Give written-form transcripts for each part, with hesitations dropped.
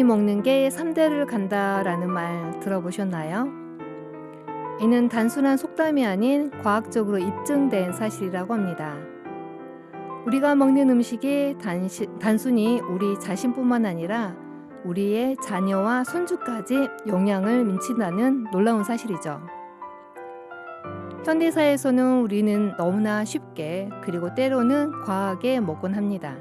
먹는 게 3대를 간다라는 말 들어보셨나요? 이는 단순한 속담이 아닌 과학적으로 입증된 사실이라고 합니다. 우리가 먹는 음식이 단순히 우리 자신뿐만 아니라 우리의 자녀와 손주까지 영향을 미친다는 놀라운 사실이죠. 현대사에서는 우리는 너무나 쉽게 그리고 때로는 과하게 먹곤 합니다.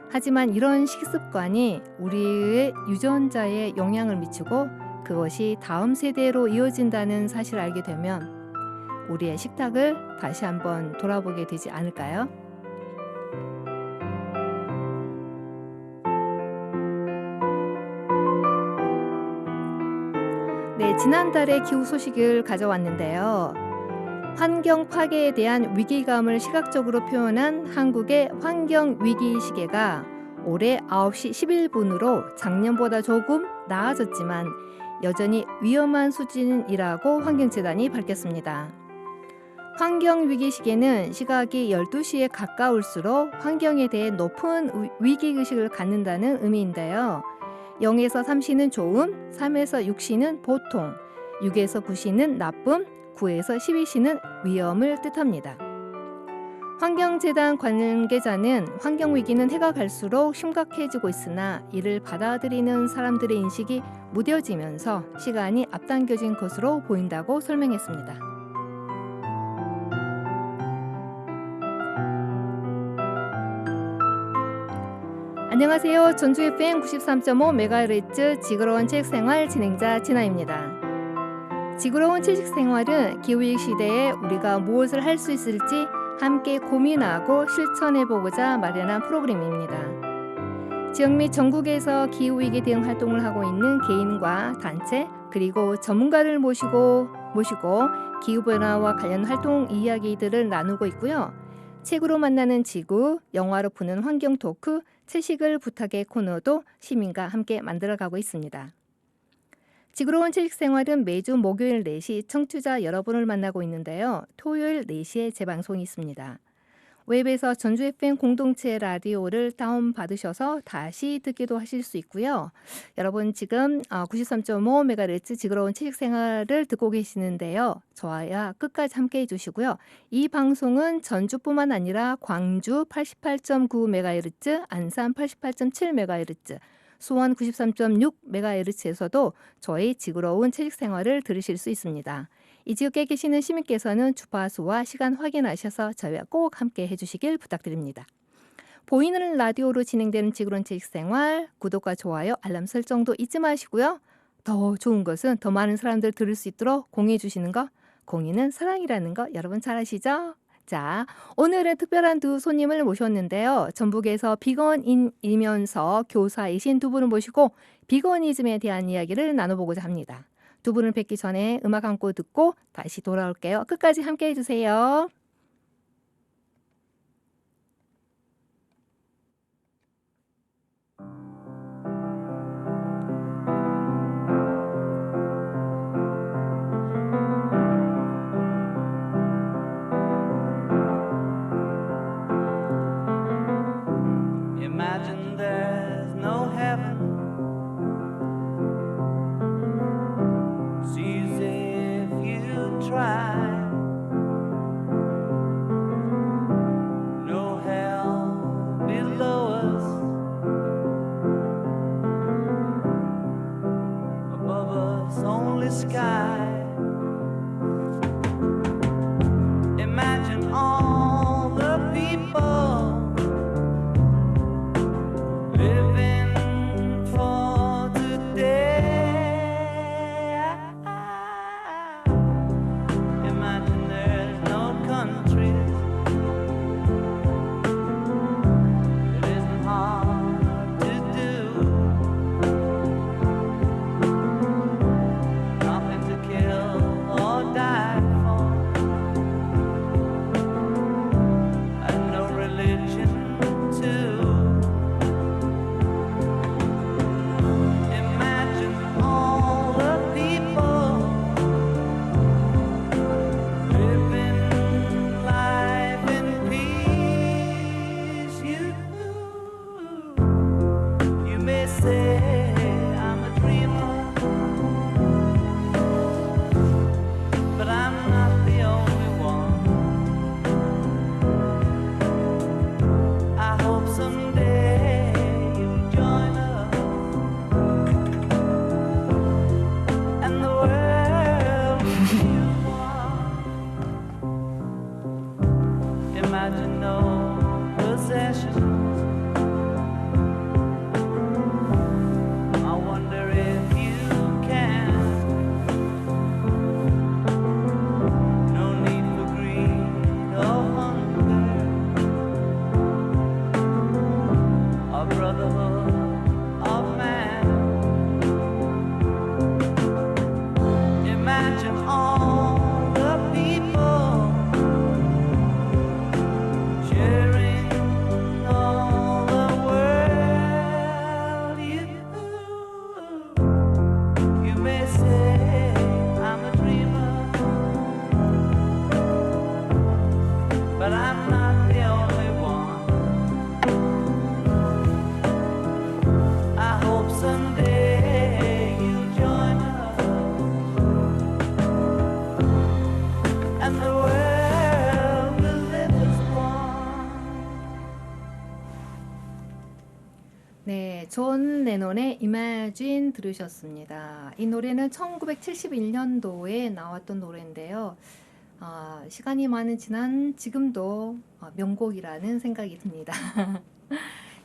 하지만 이런 식습관이 우리의 유전자에 영향을 미치고 그것이 다음 세대로 이어진다는 사실을 알게 되면 우리의 식탁을 다시 한번 돌아보게 되지 않을까요? 네, 지난달에 기후 소식을 가져왔는데요. 환경 파괴에 대한 위기감을 시각적으로 표현한 한국의 환경위기시계가 올해 9시 11분으로 작년보다 조금 나아졌지만 여전히 위험한 수준이라고 환경재단이 밝혔습니다. 환경위기시계는 시각이 12시에 가까울수록 환경에 대해 높은 위기의식을 갖는다는 의미인데요. 0에서 3시는 좋음, 3에서 6시는 보통, 6에서 9시는 나쁨, 9에서 12시는 위험을 뜻합니다. 환경재단 관계자는 환경위기는 해가 갈수록 심각해지고 있으나 이를 받아들이는 사람들의 인식이 무뎌지면서 시간이 앞당겨진 것으로 보인다고 설명했습니다. 안녕하세요. 전주 FM 93.5MHz 지구로운 책생활 진행자 진아입니다. 지구로운 채식생활은 기후위기 시대에 우리가 무엇을 할 수 있을지 함께 고민하고 실천해보고자 마련한 프로그램입니다. 지역 및 전국에서 기후위기 대응 활동을 하고 있는 개인과 단체 그리고 전문가를 모시고 기후변화와 관련 활동 이야기들을 나누고 있고요. 책으로 만나는 지구, 영화로 푸는 환경 토크, 채식을 부탁의 코너도 시민과 함께 만들어가고 있습니다. 지구로운 채식생활은 매주 목요일 4시 청취자 여러분을 만나고 있는데요. 토요일 4시에 재방송이 있습니다. 웹에서 전주 FM 공동체 라디오를 다운받으셔서 다시 듣기도 하실 수 있고요. 여러분 지금 93.5MHz 지구로운 채식생활을 듣고 계시는데요. 저와 끝까지 함께해 주시고요. 이 방송은 전주뿐만 아니라 광주 88.9MHz, 안산 88.7MHz, 수원 93.6MHz에서도 저희 지구로운 채식생활을 들으실 수 있습니다. 이 지역에 계시는 시민께서는 주파수와 시간 확인하셔서 저희와 꼭 함께 해주시길 부탁드립니다. 보이는 라디오로 진행되는 지구로운 채식생활, 구독과 좋아요, 알람 설정도 잊지 마시고요. 더 좋은 것은 더 많은 사람들 들을 수 있도록 공유해 주시는 거, 공유는 사랑이라는 거 여러분 잘 아시죠? 자, 오늘은 특별한 두 손님을 모셨는데요. 전북에서 비건인이면서 교사이신 두 분을 모시고 비건이즘에 대한 이야기를 나눠보고자 합니다. 두 분을 뵙기 전에 음악 한 곡 듣고 다시 돌아올게요. 끝까지 함께 해주세요. Imagine there's no heaven. It's easy if you try. No hell below us. Above us only sky. Imagine all the people living for today. imagine no possessions. I wonder if you can. No need for greed or hunger, or brotherhood of man. Imagine all the people sharing all the world. You may say I'm a dreamer, but I'm not the only one. I hope someday you'll join us, and the world will live as one. 네, 존 레논의 Imagine 들으셨습니다. 이 노래는 1971년도에 나왔던 노래인데요. 시간이 많은 지난 지금도 명곡이라는 생각이 듭니다.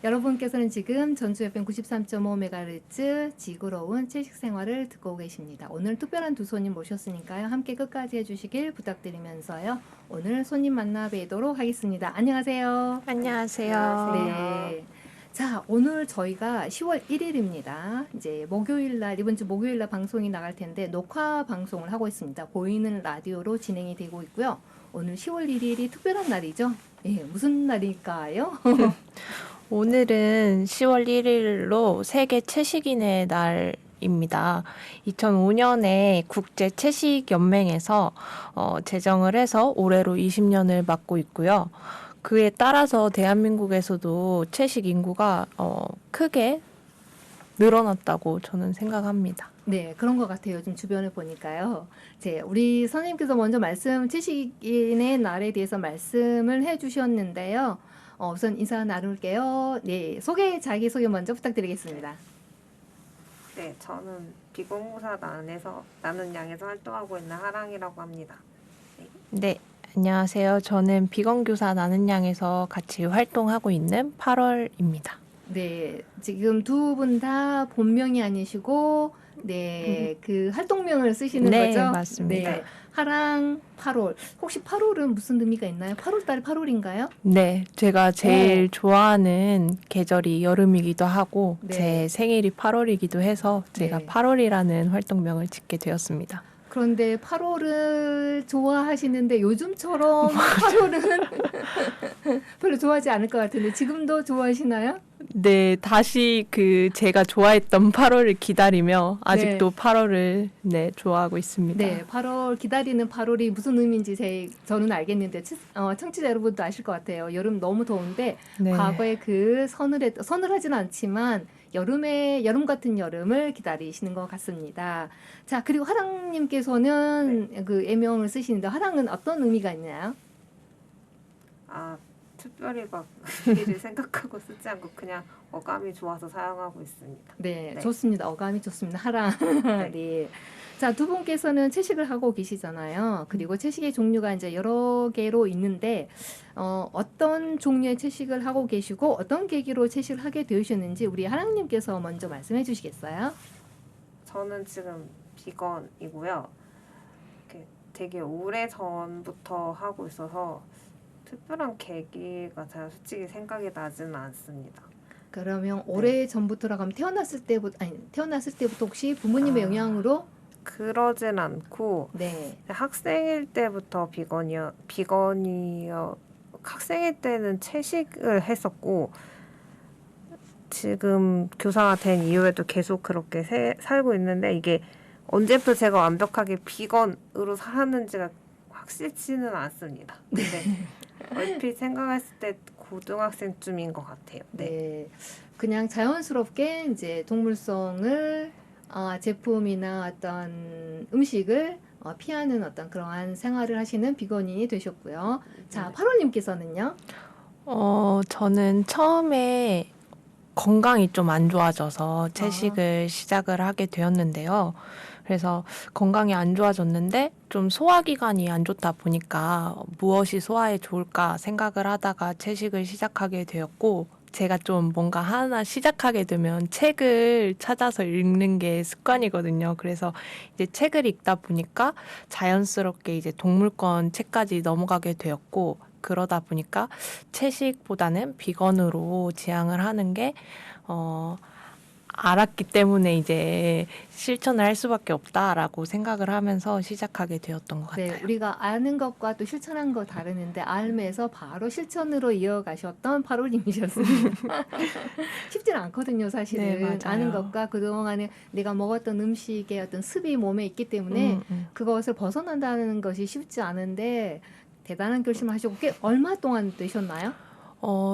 여러분께서는 지금 전주 FM 93.5MHz 지구로운 채식 생활을 듣고 계십니다. 오늘 특별한 두 손님 모셨으니까요. 함께 끝까지 해주시길 부탁드리면서요. 오늘 손님 만나 뵈도록 하겠습니다. 안녕하세요. 안녕하세요. 네. 자, 오늘 저희가 10월 1일입니다. 이제 목요일 날, 이번 주 목요일 날 방송이 나갈 텐데 녹화 방송을 하고 있습니다. 보이는 라디오로 진행이 되고 있고요. 오늘 10월 1일이 특별한 날이죠. 예, 무슨 날일까요? 오늘은 10월 1일로 세계 채식인의 날입니다. 2005년에 국제 채식 연맹에서 제정을 해서 올해로 20년을 맞고 있고요. 그에 따라서 대한민국에서도 채식 인구가 크게 늘어났다고 저는 생각합니다. 네, 그런 것 같아요. 요즘 주변을 보니까요. 우리 선생님께서 먼저 채식인의 날에 대해서 말씀을 해주셨는데요. 우선 인사 나눌게요. 네, 자기소개 먼저 부탁드리겠습니다. 네, 저는 비공사단에서 나는 양에서 활동하고 있는 하랑이라고 합니다. 네, 안녕하세요. 저는 비건교사 나는 양에서 같이 활동하고 있는 8월입니다. 네, 지금 두 분 다 본명이 아니시고, 네, 그 활동명을 쓰시는 네, 거죠? 맞습니다. 네, 하랑 8월. 혹시 8월은 무슨 의미가 있나요? 8월 달이 8월인가요? 네, 제가 제일 좋아하는 계절이 여름이기도 하고 네. 제 생일이 8월이기도 해서 제가 네. 8월이라는 활동명을 짓게 되었습니다. 그런데 8월을 좋아하시는데 요즘처럼 8월은 별로 좋아하지 않을 것 같은데 지금도 좋아하시나요? 네, 다시 제가 좋아했던 8월을 기다리며 아직도 8월을 좋아하고 있습니다. 네, 8월 기다리는 8월이 무슨 의미인지 저는 알겠는데 청취자 여러분도 아실 것 같아요. 여름 너무 더운데 네. 과거에 서늘하지는 않지만 여름 같은 여름을 기다리시는 것 같습니다. 자, 그리고 하랑님께서는 그 애명을 쓰시는데 하랑은 어떤 의미가 있나요? 특별히 막 의미를 생각하고 쓰지 않고 그냥 어감이 좋아서 사용하고 있습니다. 네, 네. 좋습니다. 어감이 좋습니다. 하랑. 네. 자, 두 분께서는 채식을 하고 계시잖아요. 그리고 채식의 종류가 이제 여러 개로 있는데 어떤 종류의 채식을 하고 계시고 어떤 계기로 채식을 하게 되셨는지 우리 하랑님께서 먼저 말씀해 주시겠어요? 저는 지금 비건이고요. 되게 오래 전부터 하고 있어서 특별한 계기가 제가 솔직히 생각이 나지는 않습니다. 그러면 오래 전부터라고 하면 태어났을 때부터 혹시 부모님의 영향으로? 그러진 않고 네. 학생일 때부터 비건이요. 학생일 때는 채식을 했었고 지금 교사가 된 이후에도 계속 그렇게 살고 있는데 이게 언제부터 제가 완벽하게 비건으로 살았는지가 확실치는 않습니다. 근데 얼핏 생각했을 때 고등학생쯤인 것 같아요. 네. 그냥 자연스럽게 이제 동물성을 제품이나 어떤 음식을 피하는 어떤 그러한 생활을 하시는 비건인이 되셨고요. 자, 8월님께서는요? 저는 처음에 건강이 좀 안 좋아져서 채식을 시작을 하게 되었는데요. 그래서 건강이 안 좋아졌는데 좀 소화기관이 안 좋다 보니까 무엇이 소화에 좋을까 생각을 하다가 채식을 시작하게 되었고, 제가 좀 뭔가 하나 시작하게 되면 책을 찾아서 읽는 게 습관이거든요. 그래서 이제 책을 읽다 보니까 자연스럽게 이제 동물권 책까지 넘어가게 되었고, 그러다 보니까 채식보다는 비건으로 지향을 하는 게 알았기 때문에 이제 실천을 할 수밖에 없다라고 생각을 하면서 시작하게 되었던 것 네, 같아요. 우리가 아는 것과 또 실천한 거 다르는데 알면서 바로 실천으로 이어가셨던 8호님이셨습니다. 쉽지는 않거든요, 사실은. 네, 맞아요. 아는 것과 그동안에 내가 먹었던 음식의 어떤 습이 몸에 있기 때문에 그것을 벗어난다는 것이 쉽지 않은데 대단한 결심을 하시고 꽤 얼마 동안 되셨나요?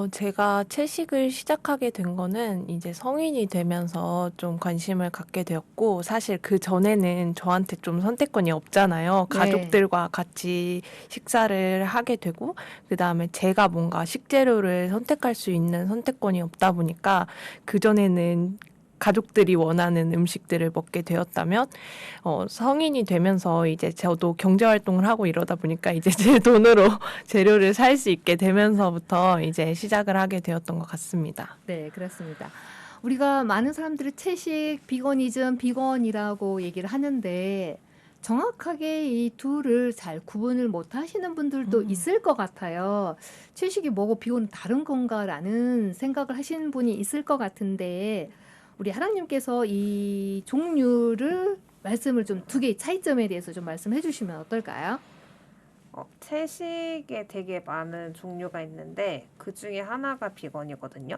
제가 채식을 시작하게 된 거는 이제 성인이 되면서 좀 관심을 갖게 되었고, 사실 그 전에는 저한테 좀 선택권이 없잖아요. 네. 가족들과 같이 식사를 하게 되고, 그 다음에 제가 뭔가 식재료를 선택할 수 있는 선택권이 없다 보니까, 그전에는 가족들이 원하는 음식들을 먹게 되었다면, 성인이 되면서 이제 저도 경제활동을 하고 이러다 보니까 이제 제 돈으로 재료를 살 수 있게 되면서부터 이제 시작을 하게 되었던 것 같습니다. 네, 그렇습니다. 우리가 많은 사람들이 채식, 비건이즘, 비건이라고 얘기를 하는데 정확하게 이 둘을 잘 구분을 못 하시는 분들도 있을 것 같아요. 채식이 뭐고 비건은 다른 건가라는 생각을 하시는 분이 있을 것 같은데 우리 하나님께서 이 종류를 말씀을 좀 두 개의 차이점에 대해서 좀 말씀해 주시면 어떨까요? 채식에 되게 많은 종류가 있는데 그 중에 하나가 비건이거든요.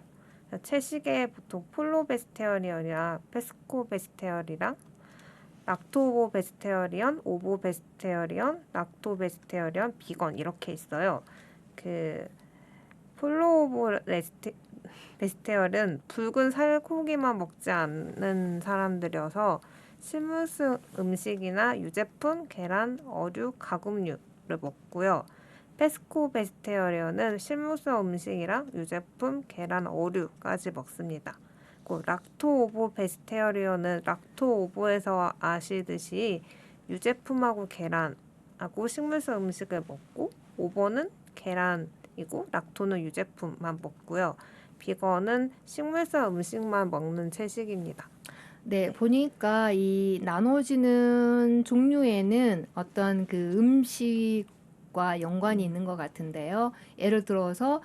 채식에 보통 폴로 베스테어리언이랑 페스코 베스테어리랑 락토 베스테어리언, 오보 베스테어리언, 락토 베스테어리언, 비건 이렇게 있어요. 그 폴로 오보 베스테어는 붉은 살코기만 먹지 않는 사람들이어서 식물성 음식이나 유제품, 계란, 어류, 가금류를 먹고요. 페스코 베스테어리언은 식물성 음식이랑 유제품, 계란, 어류까지 먹습니다. 락토 오보 베스테어리언은 락토 오보에서 아시듯이 유제품하고 계란하고 식물성 음식을 먹고, 오보는 계란이고 락토는 유제품만 먹고요. 비건은 식물성 음식만 먹는 채식입니다. 네, 보니까 이 나눠지는 종류에는 어떤 그 음식과 연관이 있는 것 같은데요. 예를 들어서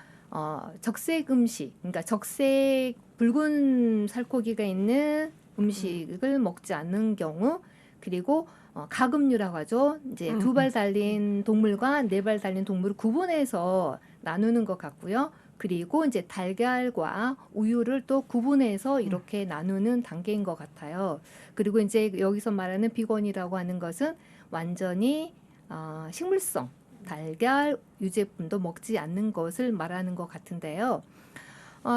적색 음식, 그러니까 적색 붉은 살코기가 있는 음식을 먹지 않는 경우, 그리고 가금류라고 하죠. 이제 두 발 달린 동물과 네 발 달린 동물을 구분해서 나누는 것 같고요. 그리고 이제 달걀과 우유를 또 구분해서 이렇게 나누는 단계인 것 같아요. 그리고 이제 여기서 말하는 비건이라고 하는 것은 완전히 식물성, 달걀, 유제품도 먹지 않는 것을 말하는 것 같은데요.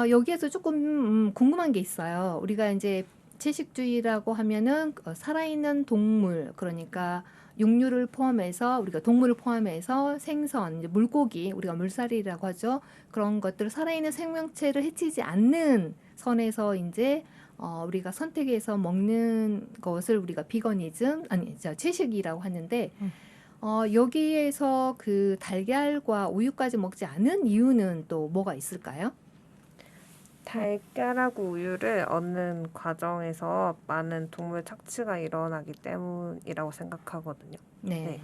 여기에서 조금 궁금한 게 있어요. 우리가 이제 채식주의라고 하면은 살아있는 동물, 그러니까 육류를 포함해서 우리가 동물을 포함해서 생선, 이제 물고기, 우리가 물살이라고 하죠. 그런 것들 살아있는 생명체를 해치지 않는 선에서 이제 우리가 선택해서 먹는 것을 우리가 비거니즘 아니 채식이라고 하는데 여기에서 그 달걀과 우유까지 먹지 않은 이유는 또 뭐가 있을까요? 달걀하고 우유를 얻는 과정에서 많은 동물 착취가 일어나기 때문이라고 생각하거든요. 네. 네.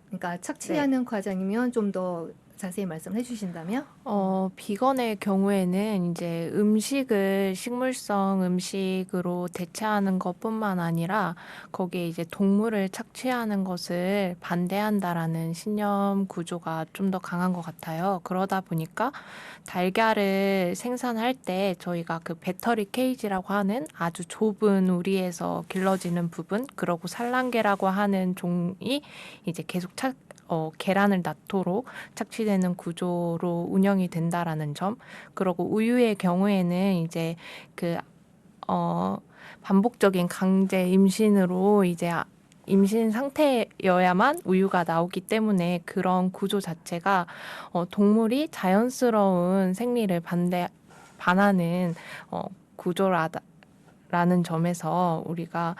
그러니까 착취하는 과정이면 좀 더 자세히 말씀해 주신다면? 비건의 경우에는 이제 음식을 식물성 음식으로 대체하는 것뿐만 아니라 거기에 이제 동물을 착취하는 것을 반대한다라는 신념 구조가 좀 더 강한 것 같아요. 그러다 보니까 달걀을 생산할 때 저희가 그 배터리 케이지라고 하는 아주 좁은 우리에서 길러지는 부분, 그러고 산란계라고 하는 종이 이제 계속 계란을 낳도록 착취되는 구조로 운영이 된다라는 점. 그리고 우유의 경우에는 이제 반복적인 강제 임신으로 이제 임신 상태여야만 우유가 나오기 때문에 그런 구조 자체가 동물이 자연스러운 생리를 반하는 구조라다. 라는 점에서 우리가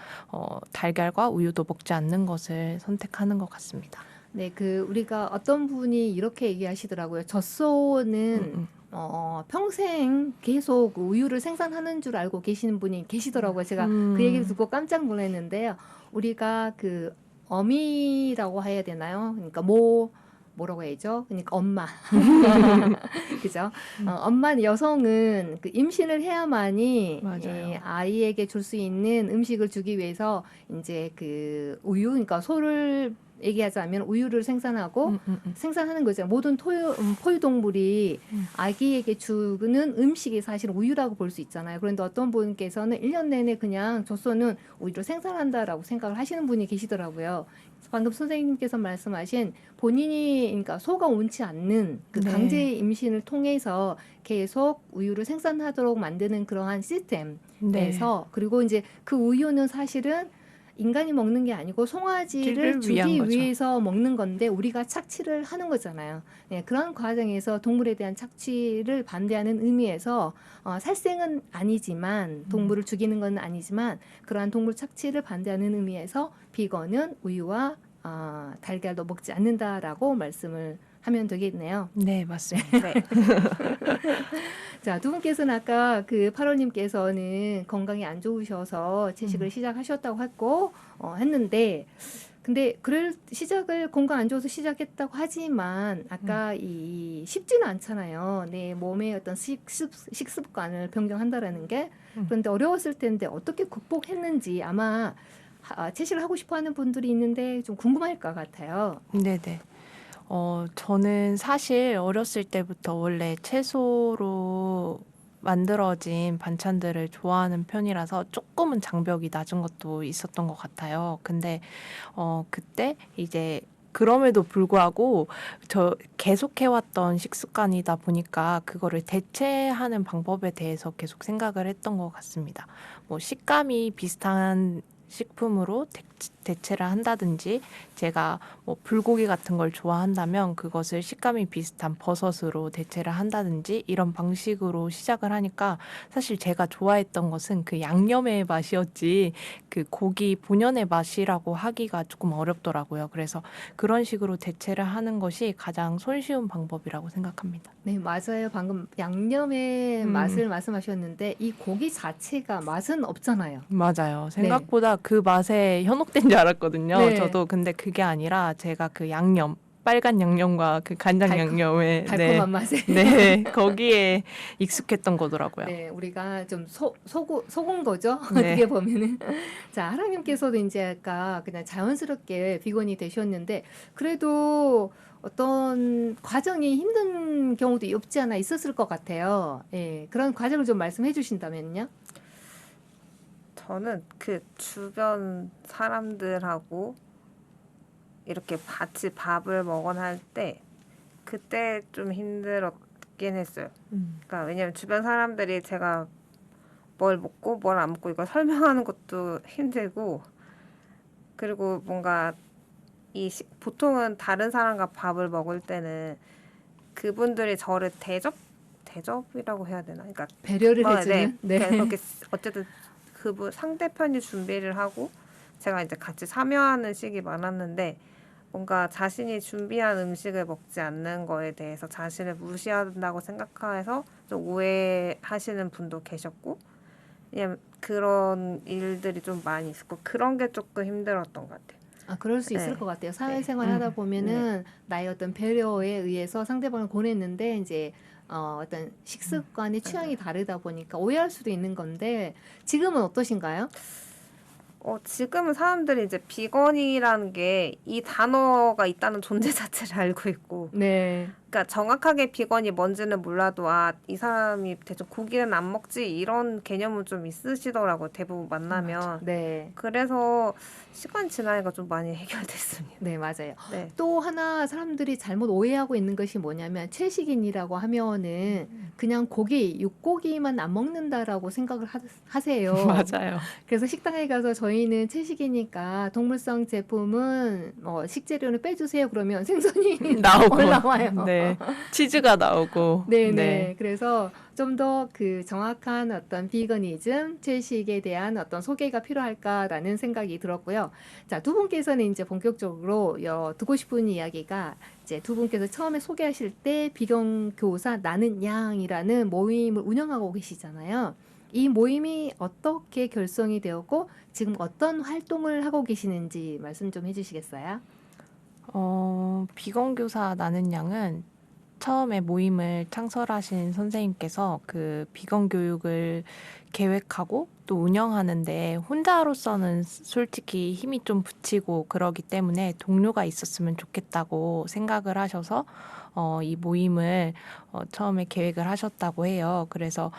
달걀과 우유도 먹지 않는 것을 선택하는 것 같습니다. 네, 우리가 어떤 분이 이렇게 얘기하시더라고요. 젖소는 평생 계속 우유를 생산하는 줄 알고 계시는 분이 계시더라고요. 제가 그 얘기를 듣고 깜짝 놀랐는데요. 우리가 어미라고 해야 되나요? 그러니까 뭐라고 해야죠? 그러니까 엄마. 그죠? 엄마 여성은 임신을 해야만이 맞아요. 아이에게 줄 수 있는 음식을 주기 위해서 이제 우유, 그러니까 소를 얘기하자면 우유를 생산하고 생산하는 거죠. 모든 포유동물이 아기에게 주는 음식이 사실 우유라고 볼 수 있잖아요. 그런데 어떤 분께서는 1년 내내 그냥 젖소는 우유를 생산한다라고 생각을 하시는 분이 계시더라고요. 방금 선생님께서 말씀하신 본인이 그러니까 소가 원치 않는 네. 강제 임신을 통해서 계속 우유를 생산하도록 만드는 그러한 시스템에서 네. 그리고 이제 그 우유는 사실은 인간이 먹는 게 아니고 송아지를 를 위한 주기 거죠. 위해서 먹는 건데 우리가 착취를 하는 거잖아요. 네, 그런 과정에서 동물에 대한 착취를 반대하는 의미에서 살생은 아니지만 동물을 죽이는 건 아니지만 그러한 동물 착취를 반대하는 의미에서 비건은 우유와 달걀도 먹지 않는다라고 말씀을 하면 되겠네요. 네, 맞습니다. 네. 자, 두 분께서는 아까 8월님께서는 건강이 안 좋으셔서 채식을 시작하셨다고 했는데, 근데 시작을 건강 안 좋아서 시작했다고 하지만 아까 쉽지는 않잖아요. 내 몸의 어떤 식습관을 변경한다라는 게. 그런데 어려웠을 텐데 어떻게 극복했는지 아마 채식을 하고 싶어하는 분들이 있는데 좀 궁금할 것 같아요. 네네. 저는 사실 어렸을 때부터 원래 채소로 만들어진 반찬들을 좋아하는 편이라서 조금은 장벽이 낮은 것도 있었던 것 같아요. 근데 그때 이제 그럼에도 불구하고 저 계속 해왔던 식습관이다 보니까 그거를 대체하는 방법에 대해서 계속 생각을 했던 것 같습니다. 뭐 식감이 비슷한 식품으로 대체를 한다든지 제가 뭐 불고기 같은 걸 좋아한다면 그것을 식감이 비슷한 버섯으로 대체를 한다든지 이런 방식으로 시작을 하니까 사실 제가 좋아했던 것은 그 양념의 맛이었지 그 고기 본연의 맛이라고 하기가 조금 어렵더라고요. 그래서 그런 식으로 대체를 하는 것이 가장 손쉬운 방법이라고 생각합니다. 네, 맞아요. 방금 양념의 맛을 말씀하셨는데 이 고기 자체가 맛은 없잖아요. 맞아요. 생각보다 그 맛에 현혹된 줄 알았거든요. 네. 저도 근데 그게 아니라 제가 그 양념, 빨간 양념과 그 간장 양념에 달콤한 맛에. 네, 거기에 익숙했던 거더라고요. 네, 우리가 좀 속은 거죠. 네. 어떻게 보면은. 자, 하랑님께서도 이제 아까 그냥 자연스럽게 비건이 되셨는데 그래도 어떤 과정이 힘든 경우도 없지 않아 있었을 것 같아요. 예, 그런 과정을 좀 말씀해 주신다면요. 저는 그 주변 사람들하고 이렇게 같이 밥을 먹거나 할 때 그때 좀 힘들었긴 했어요. 그러니까 왜냐면 주변 사람들이 제가 뭘 먹고 뭘 안 먹고 이걸 설명하는 것도 힘들고 그리고 뭔가 보통은 다른 사람과 밥을 먹을 때는 그분들이 저를 대접이라고 해야 되나? 그러니까 배려를 해주는. 네. 그러니까 그렇게 어쨌든 그분 상대편이 준비를 하고 제가 이제 같이 참여하는 식이 많았는데 뭔가 자신이 준비한 음식을 먹지 않는 거에 대해서 자신을 무시한다고 생각해서 좀 오해하시는 분도 계셨고 그냥 그런 일들이 좀 많이 있었고 그런 게 조금 힘들었던 것 같아요. 그럴 수 있을 네. 것 같아요. 사회생활 하다 보면은 나의 어떤 배려에 의해서 상대방을 보냈는데 이제 어떤 식습관이 취향이 다르다 보니까 오해할 수도 있는 건데 지금은 어떠신가요? 지금은 사람들이 이제 비건이라는 게 이 단어가 있다는 존재 자체를 알고 있고 네. 그러니까 정확하게 비건이 뭔지는 몰라도 이 사람이 대충 고기는 안 먹지 이런 개념은 좀 있으시더라고요. 대부분 만나면. 네. 그래서 시간 지나니까 좀 많이 해결됐습니다. 네, 맞아요. 네. 또 하나 사람들이 잘못 오해하고 있는 것이 뭐냐면 채식인이라고 하면은 그냥 육고기만 안 먹는다라고 생각을 하세요. 맞아요. 그래서 식당에 가서 저희는 채식이니까 동물성 제품은 식재료는 빼주세요. 그러면 생선이 나오고. 올라와요. 네. 네. 치즈가 나오고. 네네. 네. 그래서 좀 더 그 정확한 어떤 비거니즘, 채식에 대한 어떤 소개가 필요할까라는 생각이 들었고요. 자, 두 분께서는 이제 본격적으로 듣고 싶은 이야기가 이제 두 분께서 처음에 소개하실 때 비건 교사 나는 양이라는 모임을 운영하고 계시잖아요. 이 모임이 어떻게 결성이 되었고 지금 어떤 활동을 하고 계시는지 말씀 좀 해주시겠어요? 비건 교사 나는 양은 처음에 모임을 창설하신 선생님께서 그 비건 교육을 계획하고 또 운영하는데 혼자로서는 솔직히 힘이 좀 붙이고 그러기 때문에 동료가 있었으면 좋겠다고 생각을 하셔서 이 모임을 처음에 계획을 하셨다고 해요. 그래서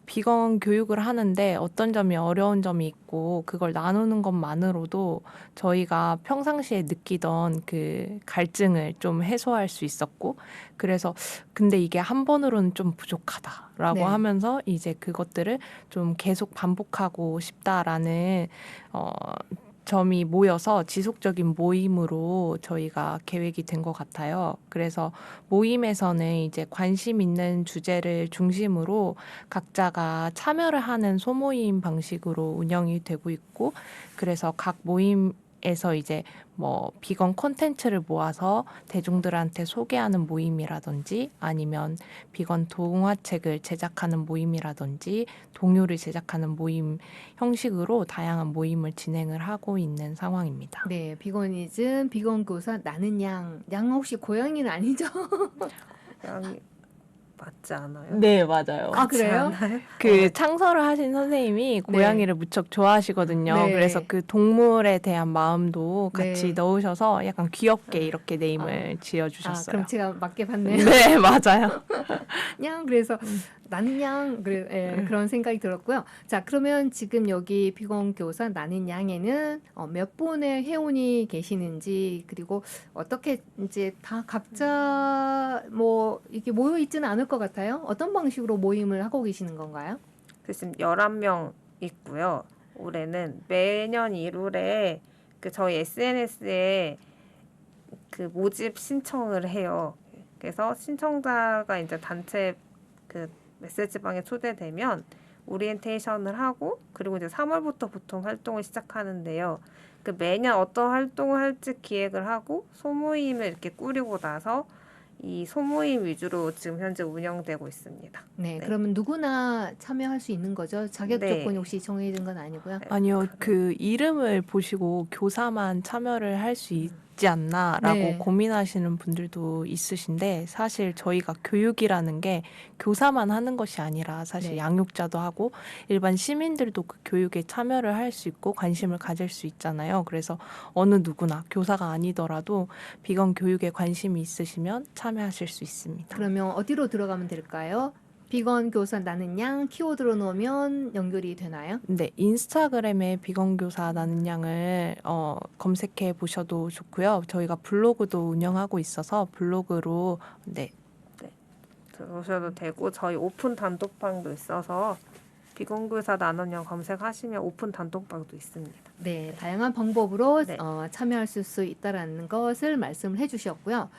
비건 교육을 하는데 어떤 점이 어려운 점이 있고 그걸 나누는 것만으로도 저희가 평상시에 느끼던 그 갈증을 좀 해소할 수 있었고 그래서 근데 이게 한 번으로는 좀 부족하다라고 네. 하면서 이제 그것들을 좀 계속 반복하고 싶다라는 점이 모여서 지속적인 모임으로 저희가 계획이 된 것 같아요. 그래서 모임에서는 이제 관심 있는 주제를 중심으로 각자가 참여를 하는 소모임 방식으로 운영이 되고 있고, 그래서 각 모임에서 이제 뭐 비건 콘텐츠를 모아서 대중들한테 소개하는 모임이라든지 아니면 비건 동화책을 제작하는 모임이라든지 동요를 제작하는 모임 형식으로 다양한 모임을 진행을 하고 있는 상황입니다. 네, 비건이즘, 비건 교사 나는 양. 양 혹시 고양이는 아니죠? 양이 맞지 않아요? 네, 맞아요. 아, 맞지 그래요? 않아요? 그 창설을 하신 선생님이 고양이를 무척 좋아하시거든요. 네. 그래서 그 동물에 대한 마음도 같이 네. 넣으셔서 약간 귀엽게 이렇게 네임을 아, 지어주셨어요. 그럼 제가 맞게 봤네요. 네, 맞아요. 냥 그래서 나는 양 그래 그런 생각이 들었고요. 자, 그러면 지금 여기 비건 교사 나는 양에는 몇 분의 회원이 계시는지 그리고 어떻게 이제 다 각자 뭐 이렇게 모여 있지는 않을 것 같아요. 어떤 방식으로 모임을 하고 계시는 건가요? 지금 11명 있고요. 올해는 매년 1월에 그 저희 SNS에 그 모집 신청을 해요. 그래서 신청자가 이제 단체 그 메시지방에 초대되면 오리엔테이션을 하고 그리고 이제 3월부터 보통 활동을 시작하는데요. 그 매년 어떤 활동을 할지 기획을 하고 소모임을 이렇게 꾸리고 나서 이 소모임 위주로 지금 현재 운영되고 있습니다. 네, 네. 그러면 누구나 참여할 수 있는 거죠. 자격 네. 조건이 혹시 정해진 건 아니고요. 아니요, 그 이름을 보시고 교사만 참여를 할 수 있지 않나라고 네. 고민하시는 분들도 있으신데 사실 저희가 교육이라는 게 교사만 하는 것이 아니라 사실 네. 양육자도 하고 일반 시민들도 그 교육에 참여를 할 수 있고 관심을 가질 수 있잖아요. 그래서 어느 누구나 교사가 아니더라도 비건 교육에 관심이 있으시면 참여하실 수 있습니다. 그러면 어디로 들어가면 될까요? 비건 교사 나는 양 키워드로 넣으면 연결이 되나요? 네, 인스타그램에 비건 교사 나는 양을 검색해 보셔도 좋고요. 저희가 블로그도 운영하고 있어서 블로그로 네, 들어오셔도 되고 저희 오픈 단톡방도 있어서 비건교사 나눔형 검색하시면 오픈 단톡방도 있습니다. 네, 다양한 방법으로 네. 참여할 수 있다라는 것을 말씀을 해주셨고요.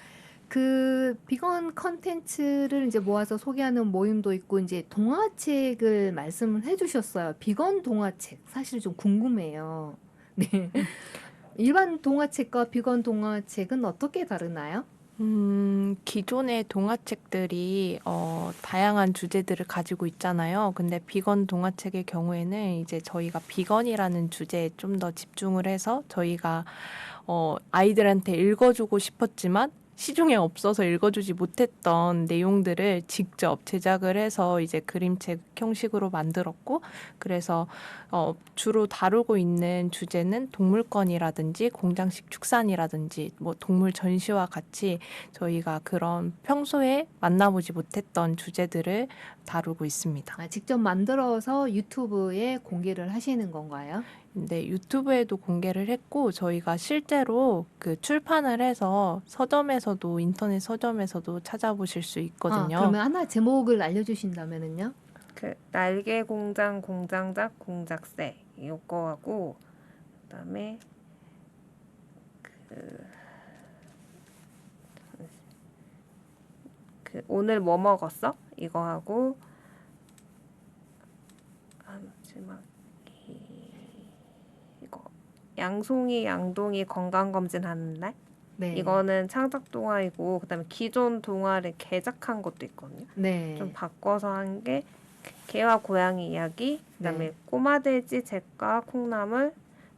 그 비건 컨텐츠를 이제 모아서 소개하는 모임도 있고 이제 동화책을 말씀을 해주셨어요. 비건 동화책 사실 좀 궁금해요. 네, 일반 동화책과 비건 동화책은 어떻게 다르나요? 기존의 동화책들이 다양한 주제들을 가지고 있잖아요. 근데 비건 동화책의 경우에는 이제 저희가 비건이라는 주제에 좀 더 집중을 해서 저희가 아이들한테 읽어주고 싶었지만 시중에 없어서 읽어주지 못했던 내용들을 직접 제작을 해서 이제 그림책 형식으로 만들었고, 그래서 주로 다루고 있는 주제는 동물권이라든지 공장식 축산이라든지 뭐 동물 전시와 같이 저희가 그런 평소에 만나보지 못했던 주제들을 다루고 있습니다. 아, 직접 만들어서 유튜브에 공개를 하시는 건가요? 네, 유튜브에도 공개를 했고 저희가 실제로 그 출판을 해서 서점에서도 인터넷 서점에서도 찾아보실 수 있거든요. 그러면 하나 제목을 알려주신다면은요? 그 날개 공장 공장작 공작새 이거하고 그다음에 그 오늘 뭐 먹었어? 이거 하고 마지막 이거 양송이 양동이 건강검진 하는 날. 네. 이거는 창작 동화이고 그다음에 기존 동화를 개작한 것도 있거든요. 네. 좀 바꿔서 한 게 개와 고양이 이야기, 그다음에 네. 꼬마돼지 잭과 콩나물,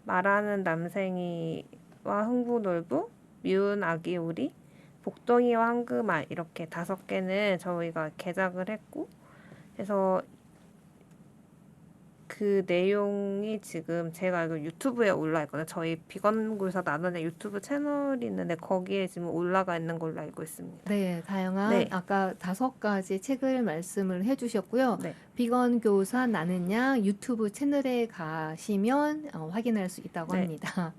말하는 남생이와 흥부놀부, 미운 아기 오리, 복덩이와 황금알 이렇게 5개는 저희가 개작을 했고 그래서 그 내용이 지금 제가 알고 유튜브에 올라 있거든요. 저희 비건골사 나눔의 유튜브 채널이 있는데 거기에 지금 올라가 있는 걸로 알고 있습니다. 네, 다양한 네. 아까 5가지 책을 말씀을 해주셨고요. 네. 비건 교사 나는 양 유튜브 채널에 가시면 확인할 수 있다고 네. 합니다.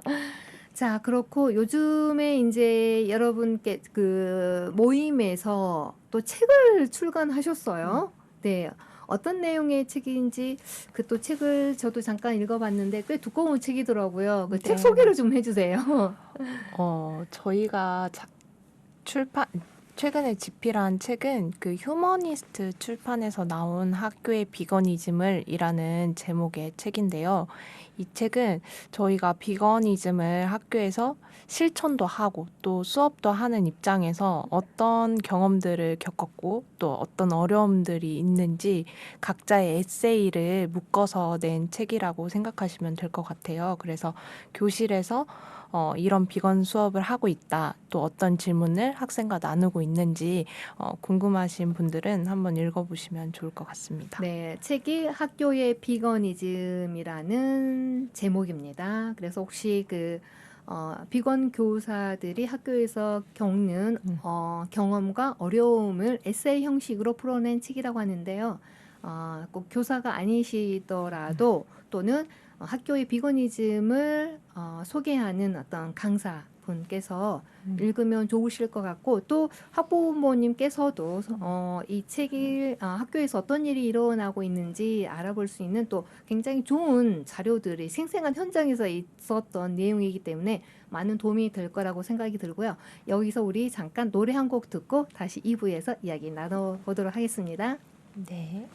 자, 그렇고 요즘에 이제 여러분께 그 모임에서 또 책을 출간하셨어요. 네. 어떤 내용의 책인지 그 또 책을 저도 잠깐 읽어봤는데 꽤 두꺼운 책이더라고요. 그 책 네. 소개를 좀 해주세요. 저희가 최근에 집필한 책은 그 휴머니스트 출판에서 나온 학교의 비거니즘을이라는 제목의 책인데요. 이 책은 저희가 비거니즘을 학교에서 실천도 하고 또 수업도 하는 입장에서 어떤 경험들을 겪었고 또 어떤 어려움들이 있는지 각자의 에세이를 묶어서 낸 책이라고 생각하시면 될 것 같아요. 그래서 교실에서 이런 비건 수업을 하고 있다. 또 어떤 질문을 학생과 나누고 있는지 궁금하신 분들은 한번 읽어보시면 좋을 것 같습니다. 네, 책이 학교의 비건이즘이라는 제목입니다. 그래서 혹시 그 비건 교사들이 학교에서 겪는 경험과 어려움을 에세이 형식으로 풀어낸 책이라고 하는데요. 꼭 교사가 아니시더라도 또는 학교의 비거니즘을 소개하는 어떤 강사 분께서 읽으면 좋으실 것 같고 또 학부모님께서도 이 책이 학교에서 어떤 일이 일어나고 있는지 알아볼 수 있는 또 굉장히 좋은 자료들이 생생한 현장에서 있었던 내용이기 때문에 많은 도움이 될 거라고 생각이 들고요. 여기서 우리 잠깐 노래 한 곡 듣고 다시 2부에서 이야기 나눠보도록 하겠습니다. 네.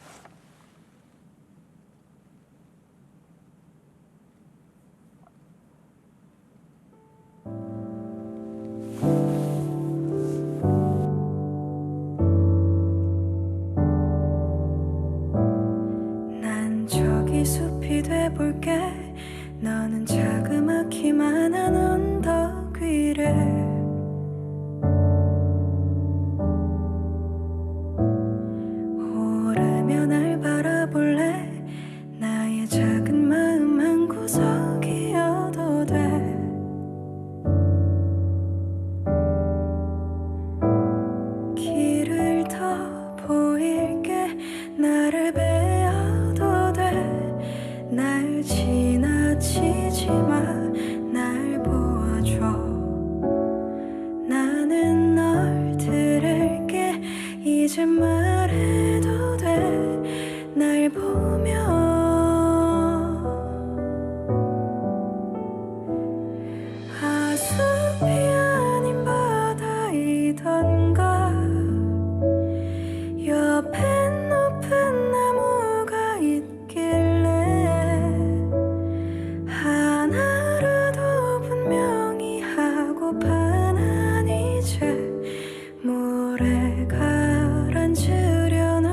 난 저기 숲이 돼볼게. 너는 자그맣기만 한 언덕 위를 오르며 날 바라볼래. 나의 작은 마음 한 구석이어도 돼. 길을 더 보일게. 나를 베어도 돼. 날 지나치지 마. 날 보아줘. 나는 널 들을게. 이제 말해도 돼. 날 보며 하숲이 아닌 바다이던가. 옆엔 높은 나무가 있길래 하나라도 분명히 하고파. 난 이제 물에 가라앉으려나.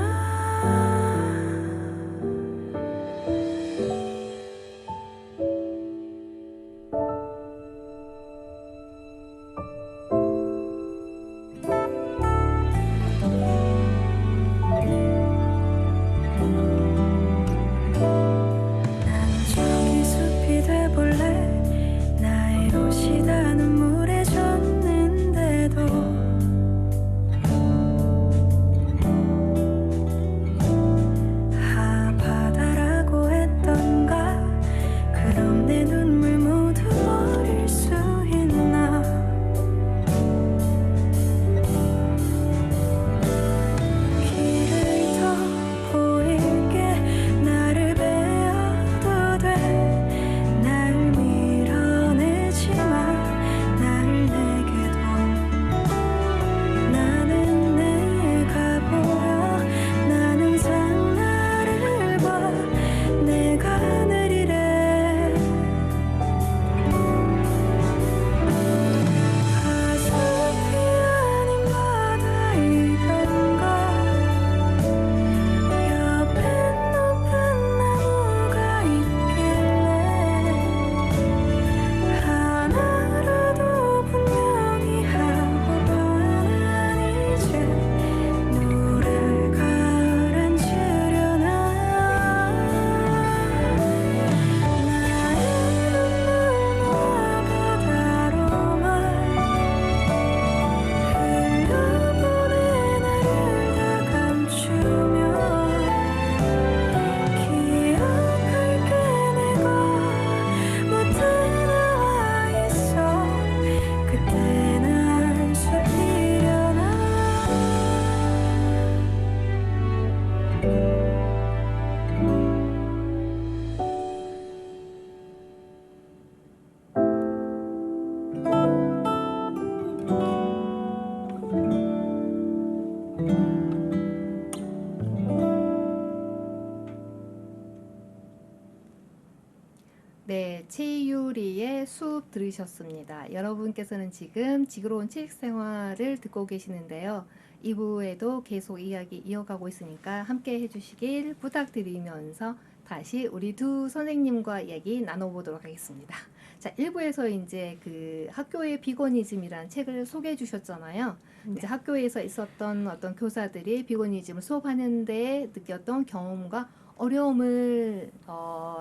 이유리의 수업 들으셨습니다. 여러분께서는 지금 지구로운 책 생활을 듣고 계시는데요. 2부에도 계속 이야기 이어가고 있으니까 함께 해주시길 부탁드리면서 다시 우리 두 선생님과 이야기 나눠보도록 하겠습니다. 자, 1부에서 이제 그 학교의 비거니즘이라는 책을 소개해 주셨잖아요. 네. 이제 학교에서 있었던 어떤 교사들이 비거니즘을 수업하는데 느꼈던 경험과 어려움을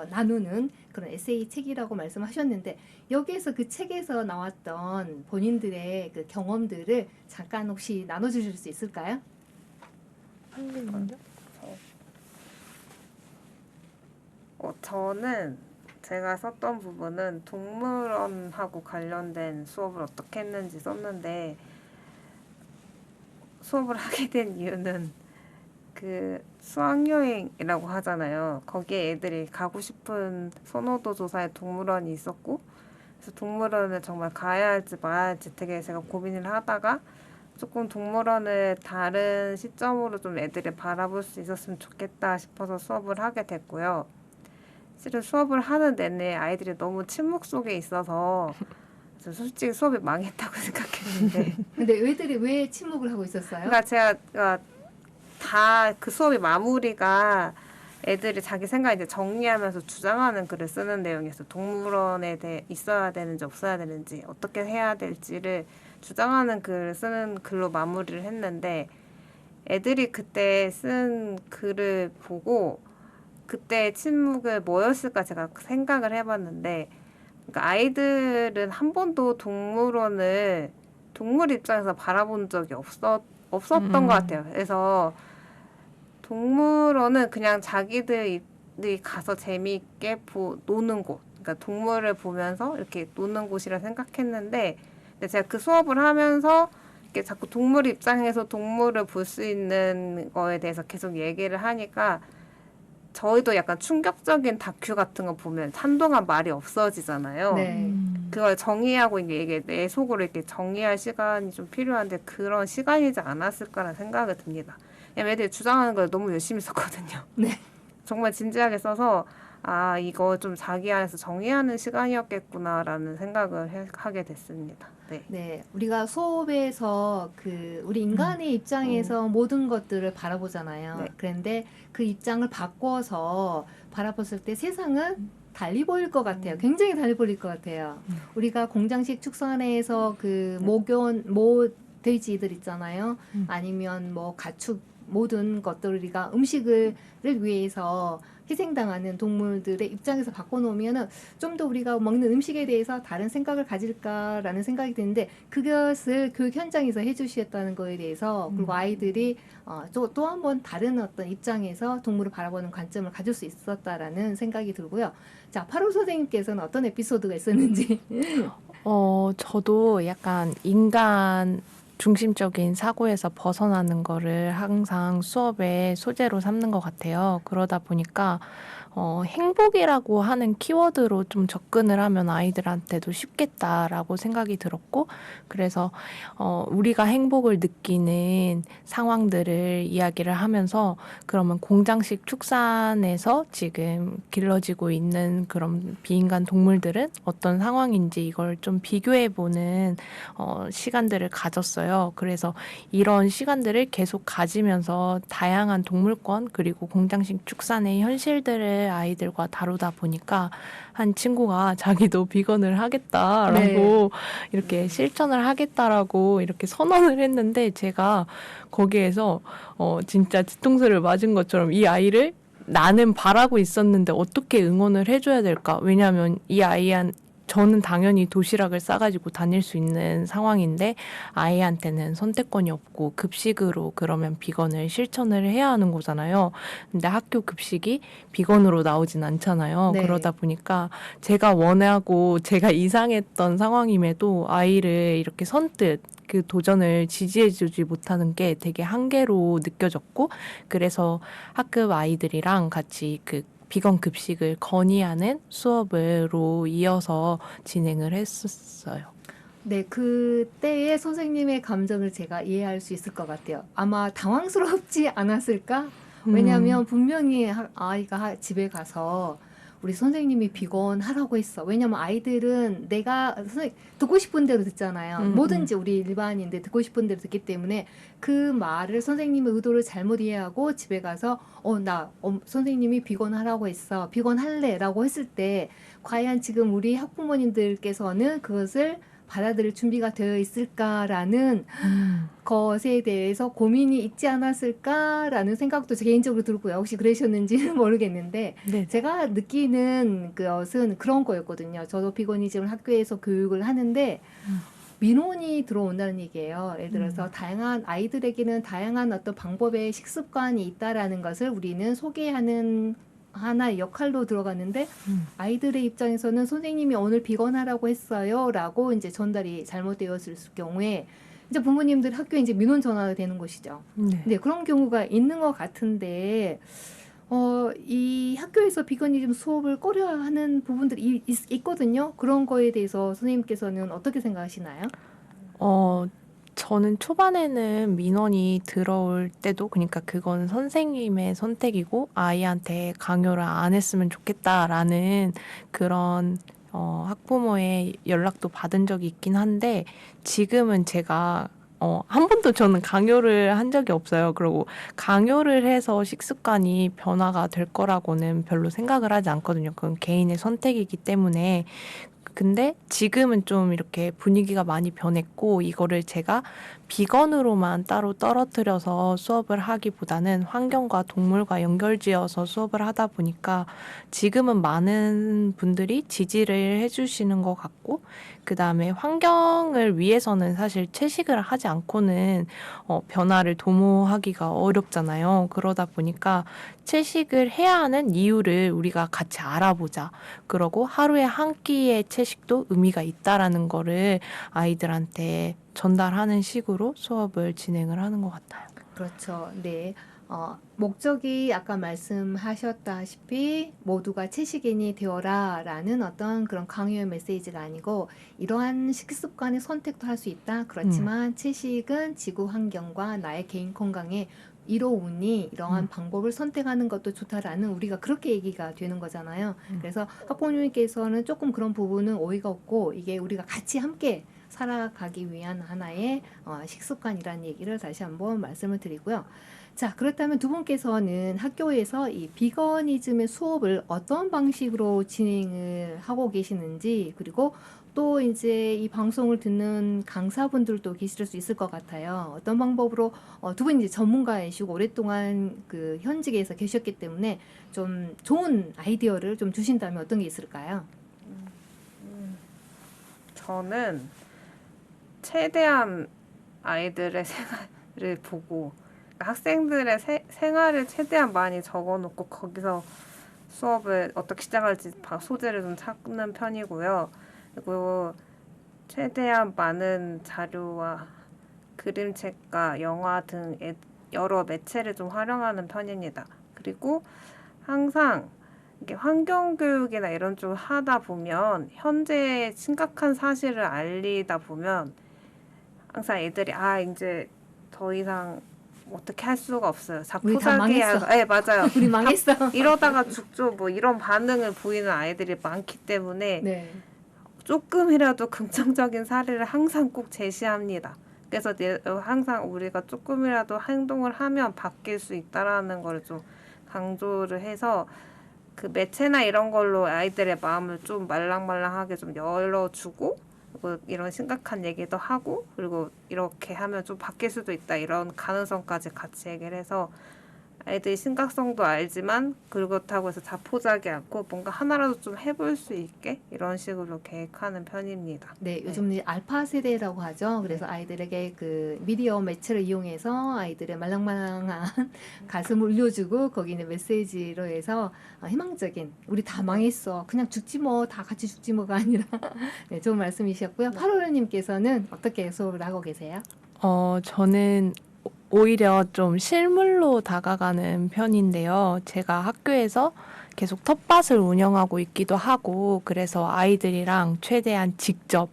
나누는 그런 에세이 책이라고 말씀하셨는데 여기에서 그 책에서 나왔던 본인들의 그 경험들을 잠깐 혹시 나눠주실 수 있을까요? 저는 제가 썼던 부분은 동물원하고 관련된 수업을 어떻게 했는지 썼는데 수업을 하게 된 이유는 그 수학여행이라고 하잖아요. 거기에 애들이 가고 싶은 선호도 조사에 동물원이 있었고 그래서 동물원을 정말 가야 할지 말아야 할지 되게 제가 고민을 하다가 조금 동물원을 다른 시점으로 좀 애들이 바라볼 수 있었으면 좋겠다 싶어서 수업을 하게 됐고요. 실은 수업을 하는 내내 아이들이 너무 침묵 속에 있어서 저 솔직히 수업이 망했다고 생각했는데 근데 애들이 왜 침묵을 하고 있었어요? 그러니까 제가 다 그 수업의 마무리가 애들이 자기 생각 이제 정리하면서 주장하는 글을 쓰는 내용이었어요. 동물원에 대해 있어야 되는지 없어야 되는지 어떻게 해야 될지를 주장하는 글을 쓰는 글로 마무리를 했는데 애들이 그때 쓴 글을 보고 그때 침묵을 뭐였을까 제가 생각을 해봤는데 그러니까 아이들은 한 번도 동물원을 동물 입장에서 바라본 적이 없었던 것 같아요. 그래서 동물원은 그냥 자기들이 가서 재미있게 노는 곳, 그러니까 동물을 보면서 이렇게 노는 곳이라 생각했는데 근데 제가 그 수업을 하면서 이렇게 자꾸 동물 입장에서 동물을 볼 수 있는 거에 대해서 계속 얘기를 하니까 저희도 약간 충격적인 다큐 같은 거 보면 한동안 말이 없어지잖아요. 네. 그걸 정의하고 이게 내 속으로 이렇게 정의할 시간이 좀 필요한데 그런 시간이지 않았을까라는 생각이 듭니다. 애들이 주장하는 걸 너무 열심히 썼거든요. 네. 정말 진지하게 써서 아 이거 좀 자기 안에서 정의하는 시간이었겠구나라는 생각을 하게 됐습니다. 네. 네, 우리가 수업에서 그 우리 인간의 입장에서 모든 것들을 바라보잖아요. 네. 그런데 그 입장을 바꿔서 바라봤을 때 세상은 달리 보일 것 같아요. 굉장히 달리 보일 것 같아요. 우리가 공장식 축산에서 그 돼지들 있잖아요. 아니면 뭐 가축 모든 것들 우리가 음식을 위해서 희생당하는 동물들의 입장에서 바꿔놓으면은 좀 더 우리가 먹는 음식에 대해서 다른 생각을 가질까라는 생각이 드는데 그것을 교육 현장에서 해주셨다는 거에 대해서 그리고 아이들이 또 한 번 다른 어떤 입장에서 동물을 바라보는 관점을 가질 수 있었다라는 생각이 들고요. 자, 파로 선생님께서는 어떤 에피소드가 있었는지. 저도 약간 인간 중심적인 사고에서 벗어나는 거를 항상 수업의 소재로 삼는 것 같아요. 그러다 보니까 행복이라고 하는 키워드로 좀 접근을 하면 아이들한테도 쉽겠다라고 생각이 들었고, 그래서 우리가 행복을 느끼는 상황들을 이야기를 하면서 그러면 공장식 축산에서 지금 길러지고 있는 그런 비인간 동물들은 어떤 상황인지 이걸 좀 비교해보는 시간들을 가졌어요. 그래서 이런 시간들을 계속 가지면서 다양한 동물권 그리고 공장식 축산의 현실들을 아이들과 다루다 보니까 한 친구가 자기도 비건을 하겠다라고 네. 이렇게 실천을 하겠다라고 이렇게 선언을 했는데 제가 거기에서 진짜 뒤통수를 맞은 것처럼 이 아이를 나는 바라고 있었는데 어떻게 응원을 해줘야 될까? 왜냐하면 이 저는 당연히 도시락을 싸가지고 다닐 수 있는 상황인데 아이한테는 선택권이 없고 급식으로 그러면 비건을 실천을 해야 하는 거잖아요. 근데 학교 급식이 비건으로 나오진 않잖아요. 네. 그러다 보니까 제가 원하고 제가 이상했던 상황임에도 아이를 이렇게 선뜻 그 도전을 지지해주지 못하는 게 되게 한계로 느껴졌고 그래서 학급 아이들이랑 같이 그 비건 급식을 건의하는 수업으로 이어서 진행을 했었어요. 네, 그때의 선생님의 감정을 제가 이해할 수 있을 것 같아요. 아마 당황스럽지 않았을까? 왜냐하면 분명히 아이가 집에 가서 우리 선생님이 비건 하라고 했어. 왜냐면 아이들은 내가 듣고 싶은 대로 듣잖아요. 뭐든지 우리 일반인들 듣고 싶은 대로 듣기 때문에 그 말을 선생님의 의도를 잘못 이해하고 집에 가서 선생님이 비건 하라고 했어. 비건 할래라고 했을 때 과연 지금 우리 학부모님들께서는 그것을 받아들일 준비가 되어 있을까라는 것에 대해서 고민이 있지 않았을까라는 생각도 개인적으로 들고요. 혹시 그러셨는지는 모르겠는데 네. 제가 느끼는 것은 그런 거였거든요. 저도 비거니즘을 학교에서 교육을 하는데 민원이 들어온다는 얘기예요. 예를 들어서 다양한 아이들에게는 다양한 어떤 방법의 식습관이 있다라는 것을 우리는 소개하는 하나의 역할로 들어갔는데 아이들의 입장에서는 선생님이 오늘 비건하라고 했어요 라고 이제 전달이 잘못되었을 경우에 이제 부모님들 학교에 이제 민원 전화가 되는 것이죠. 네. 네, 그런 경우가 있는 것 같은데 이 학교에서 비거니즘 수업을 꺼려하는 부분들이 있거든요. 그런 거에 대해서 선생님께서는 어떻게 생각하시나요? 저는 초반에는 민원이 들어올 때도 그러니까 그건 선생님의 선택이고 아이한테 강요를 안 했으면 좋겠다라는 그런 학부모의 연락도 받은 적이 있긴 한데 지금은 제가 한 번도 저는 강요를 한 적이 없어요. 그리고 강요를 해서 식습관이 변화가 될 거라고는 별로 생각을 하지 않거든요. 그건 개인의 선택이기 때문에. 근데 지금은 좀 이렇게 분위기가 많이 변했고 이거를 제가 비건으로만 따로 떨어뜨려서 수업을 하기보다는 환경과 동물과 연결지어서 수업을 하다 보니까 지금은 많은 분들이 지지를 해주시는 것 같고 그 다음에 환경을 위해서는 사실 채식을 하지 않고는 변화를 도모하기가 어렵잖아요. 그러다 보니까 채식을 해야 하는 이유를 우리가 같이 알아보자. 그러고 하루에 한 끼의 채식도 의미가 있다라는 거를 아이들한테 전달하는 식으로 수업을 진행을 하는 것 같아요. 그렇죠. 네. 목적이 아까 말씀하셨다시피 모두가 채식인이 되어라라는 어떤 그런 강요의 메시지가 아니고 이러한 식습관의 선택도 할 수 있다. 그렇지만 채식은 지구 환경과 나의 개인 건강에 이로우니 이러한 방법을 선택하는 것도 좋다라는 우리가 그렇게 얘기가 되는 거잖아요. 그래서 학부모님께서는 조금 그런 부분은 오해가 없고 이게 우리가 같이 함께 살아가기 위한 하나의 식습관이라는 얘기를 다시 한번 말씀을 드리고요. 자, 그렇다면 두 분께서는 학교에서 이 비거니즘의 수업을 어떤 방식으로 진행을 하고 계시는지 그리고 또 이제 이 방송을 듣는 강사분들도 계실 수 있을 것 같아요. 어떤 방법으로 두 분 이제 전문가이시고 오랫동안 그 현직에서 계셨기 때문에 좀 좋은 아이디어를 좀 주신다면 어떤 게 있을까요? 저는 최대한 아이들의 생활을 보고 학생들의 생활을 최대한 많이 적어놓고 거기서 수업을 어떻게 시작할지 소재를 좀 찾는 편이고요. 그리고 최대한 많은 자료와 그림책과 영화 등 여러 매체를 좀 활용하는 편입니다. 그리고 항상 이게 환경교육이나 이런 쪽을 하다 보면 현재 심각한 사실을 알리다 보면 항상 애들이 이제 더 이상 어떻게 할 수가 없어요. 우리 다 망했어. 네, 맞아요. 우리 망했어. 이러다가 죽죠. 뭐 이런 반응을 보이는 아이들이 많기 때문에 네. 조금이라도 긍정적인 사례를 항상 꼭 제시합니다. 그래서 항상 우리가 조금이라도 행동을 하면 바뀔 수 있다라는 걸 좀 강조를 해서 그 매체나 이런 걸로 아이들의 마음을 좀 말랑말랑하게 좀 열어주고 그리고 이런 심각한 얘기도 하고 그리고 이렇게 하면 좀 바뀔 수도 있다 이런 가능성까지 같이 얘기를 해서 아이들이 심각성도 알지만 그렇다고 해서 자포자기 않고 뭔가 하나라도 좀 해볼 수 있게 이런 식으로 계획하는 편입니다. 네, 요즘 은 알파 세대라고 하죠. 그래서 아이들에게 그 미디어 매체를 이용해서 아이들의 말랑말랑한 가슴을 울려주고 거기 있는 메시지로 해서 희망적인 우리 다 망했어. 그냥 죽지 뭐 다 같이 죽지 뭐가 아니라 네, 좋은 말씀이셨고요. 8월님께서는 어떻게 수업을 하고 계세요? 저는 오히려 좀 실물로 다가가는 편인데요. 제가 학교에서 계속 텃밭을 운영하고 있기도 하고 그래서 아이들이랑 최대한 직접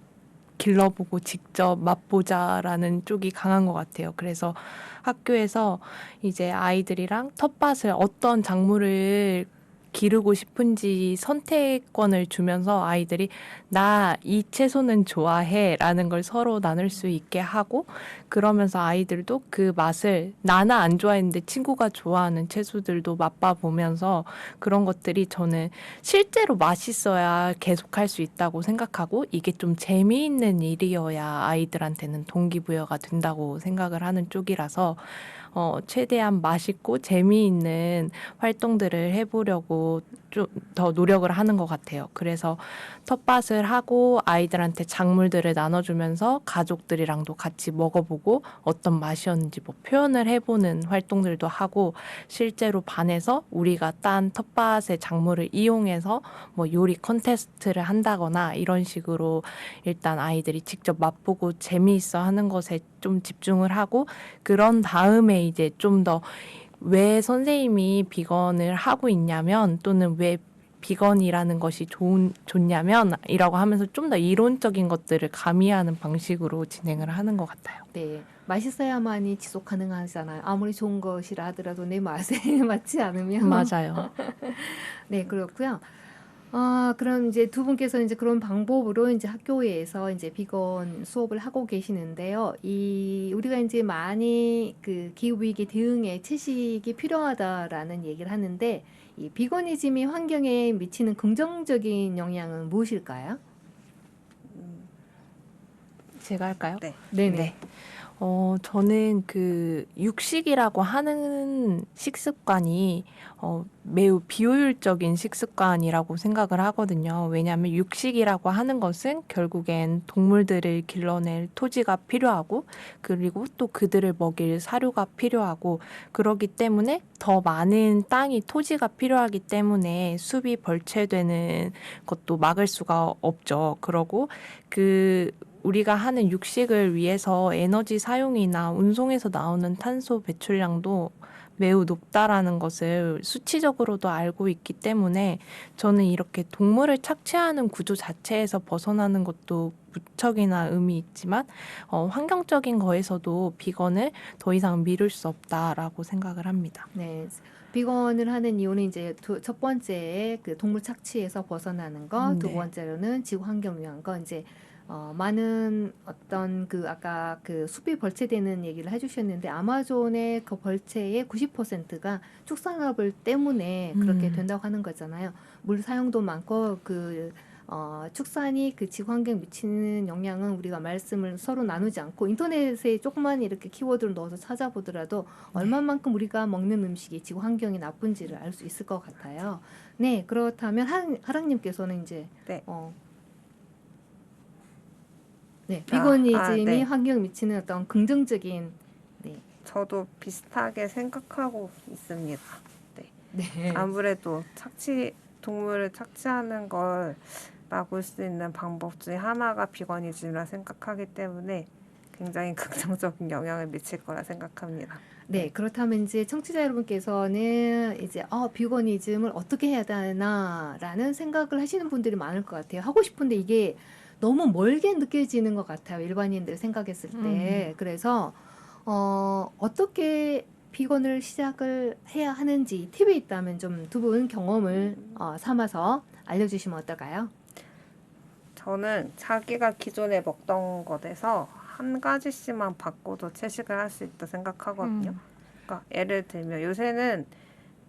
길러보고 직접 맛보자라는 쪽이 강한 것 같아요. 그래서 학교에서 이제 아이들이랑 텃밭을 어떤 작물을 기르고 싶은지 선택권을 주면서 아이들이 나 이 채소는 좋아해 라는 걸 서로 나눌 수 있게 하고, 그러면서 아이들도 그 맛을 나는 안 좋아했는데 친구가 좋아하는 채소들도 맛봐 보면서 그런 것들이 저는 실제로 맛있어야 계속할 수 있다고 생각하고, 이게 좀 재미있는 일이어야 아이들한테는 동기부여가 된다고 생각을 하는 쪽이라서 최대한 맛있고 재미있는 활동들을 해보려고 좀 더 노력을 하는 것 같아요. 그래서 텃밭을 하고 아이들한테 작물들을 나눠주면서 가족들이랑도 같이 먹어보고 어떤 맛이었는지 뭐 표현을 해보는 활동들도 하고, 실제로 반에서 우리가 딴 텃밭의 작물을 이용해서 뭐 요리 콘테스트를 한다거나 이런 식으로 일단 아이들이 직접 맛보고 재미있어 하는 것에 좀 집중을 하고, 그런 다음에 이제 좀 더 왜 선생님이 비건을 하고 있냐면, 또는 왜 비건이라는 것이 좋냐면 이라고 하면서 좀 더 이론적인 것들을 가미하는 방식으로 진행을 하는 것 같아요. 네, 맛있어야만이 지속 가능하잖아요. 아무리 좋은 것이라 하더라도 내 맛에 맞지 않으면. 맞아요. 네, 그렇고요. 그럼 이제 두 분께서 이제 그런 방법으로 이제 학교에서 이제 비건 수업을 하고 계시는데요. 우리가 이제 많이 그 기후위기 대응에 채식이 필요하다라는 얘기를 하는데, 이 비건이즘이 환경에 미치는 긍정적인 영향은 무엇일까요? 제가 할까요? 네. 네네. 저는 그 육식이라고 하는 식습관이 매우 비효율적인 식습관이라고 생각을 하거든요. 왜냐하면 육식이라고 하는 것은 결국엔 동물들을 길러낼 토지가 필요하고, 그리고 또 그들을 먹일 사료가 필요하고, 그렇기 때문에 더 많은 토지가 필요하기 때문에 숲이 벌채되는 것도 막을 수가 없죠. 그러고 우리가 하는 육식을 위해서 에너지 사용이나 운송에서 나오는 탄소 배출량도 매우 높다라는 것을 수치적으로도 알고 있기 때문에, 저는 이렇게 동물을 착취하는 구조 자체에서 벗어나는 것도 무척이나 의미 있지만 환경적인 거에서도 비건을 더 이상 미룰 수 없다라고 생각을 합니다. 네. 비건을 하는 이유는 이제 첫 번째 그 동물 착취에서 벗어나는 거, 두 네. 번째로는 지구 환경 위한 거, 이제 많은 어떤 아까 그 숲이 벌채되는 얘기를 해주셨는데, 아마존의 그 벌채의 90%가 축산업을 때문에 그렇게 된다고 하는 거잖아요. 물 사용도 많고 축산이 그 지구 환경에 미치는 영향은 우리가 말씀을 서로 나누지 않고 인터넷에 조그만 이렇게 키워드를 넣어서 찾아보더라도 얼마만큼 우리가 먹는 음식이 지구 환경에 나쁜지를 알 수 있을 것 같아요. 네, 그렇다면 하랑님께서는 이제 네. 비건이즘이 네. 환경에 미치는 어떤 긍정적인 저도 비슷하게 생각하고 있습니다. 네. 아무래도 동물을 착취하는 걸 막을 수 있는 방법 중에 하나가 비건이즘이라 생각하기 때문에 굉장히 긍정적인 영향을 미칠 거라 생각합니다. 네, 그렇다면 이제 청취자 여러분께서는 이제 비건이즘을 어떻게 해야 되나라는 생각을 하시는 분들이 많을 것 같아요. 하고 싶은데 이게 너무 멀게 느껴지는 것 같아요. 일반인들 생각했을 때. 그래서 어떻게 비건을 시작을 해야 하는지 팁이 있다면 좀 두 분 경험을 삼아서 알려주시면 어떨까요? 저는 자기가 기존에 먹던 것에서 한 가지씩만 바꿔도 채식을 할 수 있다 생각하거든요. 그러니까 예를 들면 요새는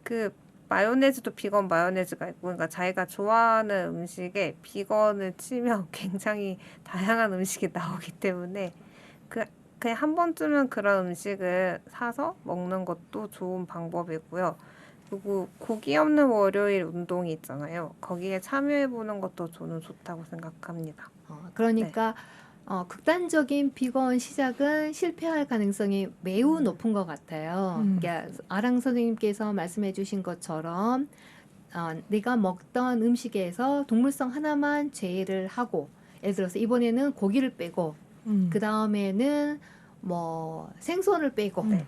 그 마요네즈도 비건 마요네즈가 있고, 그러니까 자기가 좋아하는 음식에 비건을 치면 굉장히 다양한 음식이 나오기 때문에 그냥 한 번쯤은 그런 음식을 사서 먹는 것도 좋은 방법이고요. 그리고 고기 없는 월요일 운동이 있잖아요. 거기에 참여해보는 것도 저는 좋다고 생각합니다. 그러니까 극단적인 비건 시작은 실패할 가능성이 매우 높은 것 같아요. 그러니까 아랑 선생님께서 말씀해 주신 것처럼 내가 먹던 음식에서 동물성 하나만 제외를 하고, 예를 들어서 이번에는 고기를 빼고 그 다음에는 뭐 생선을 빼고 네.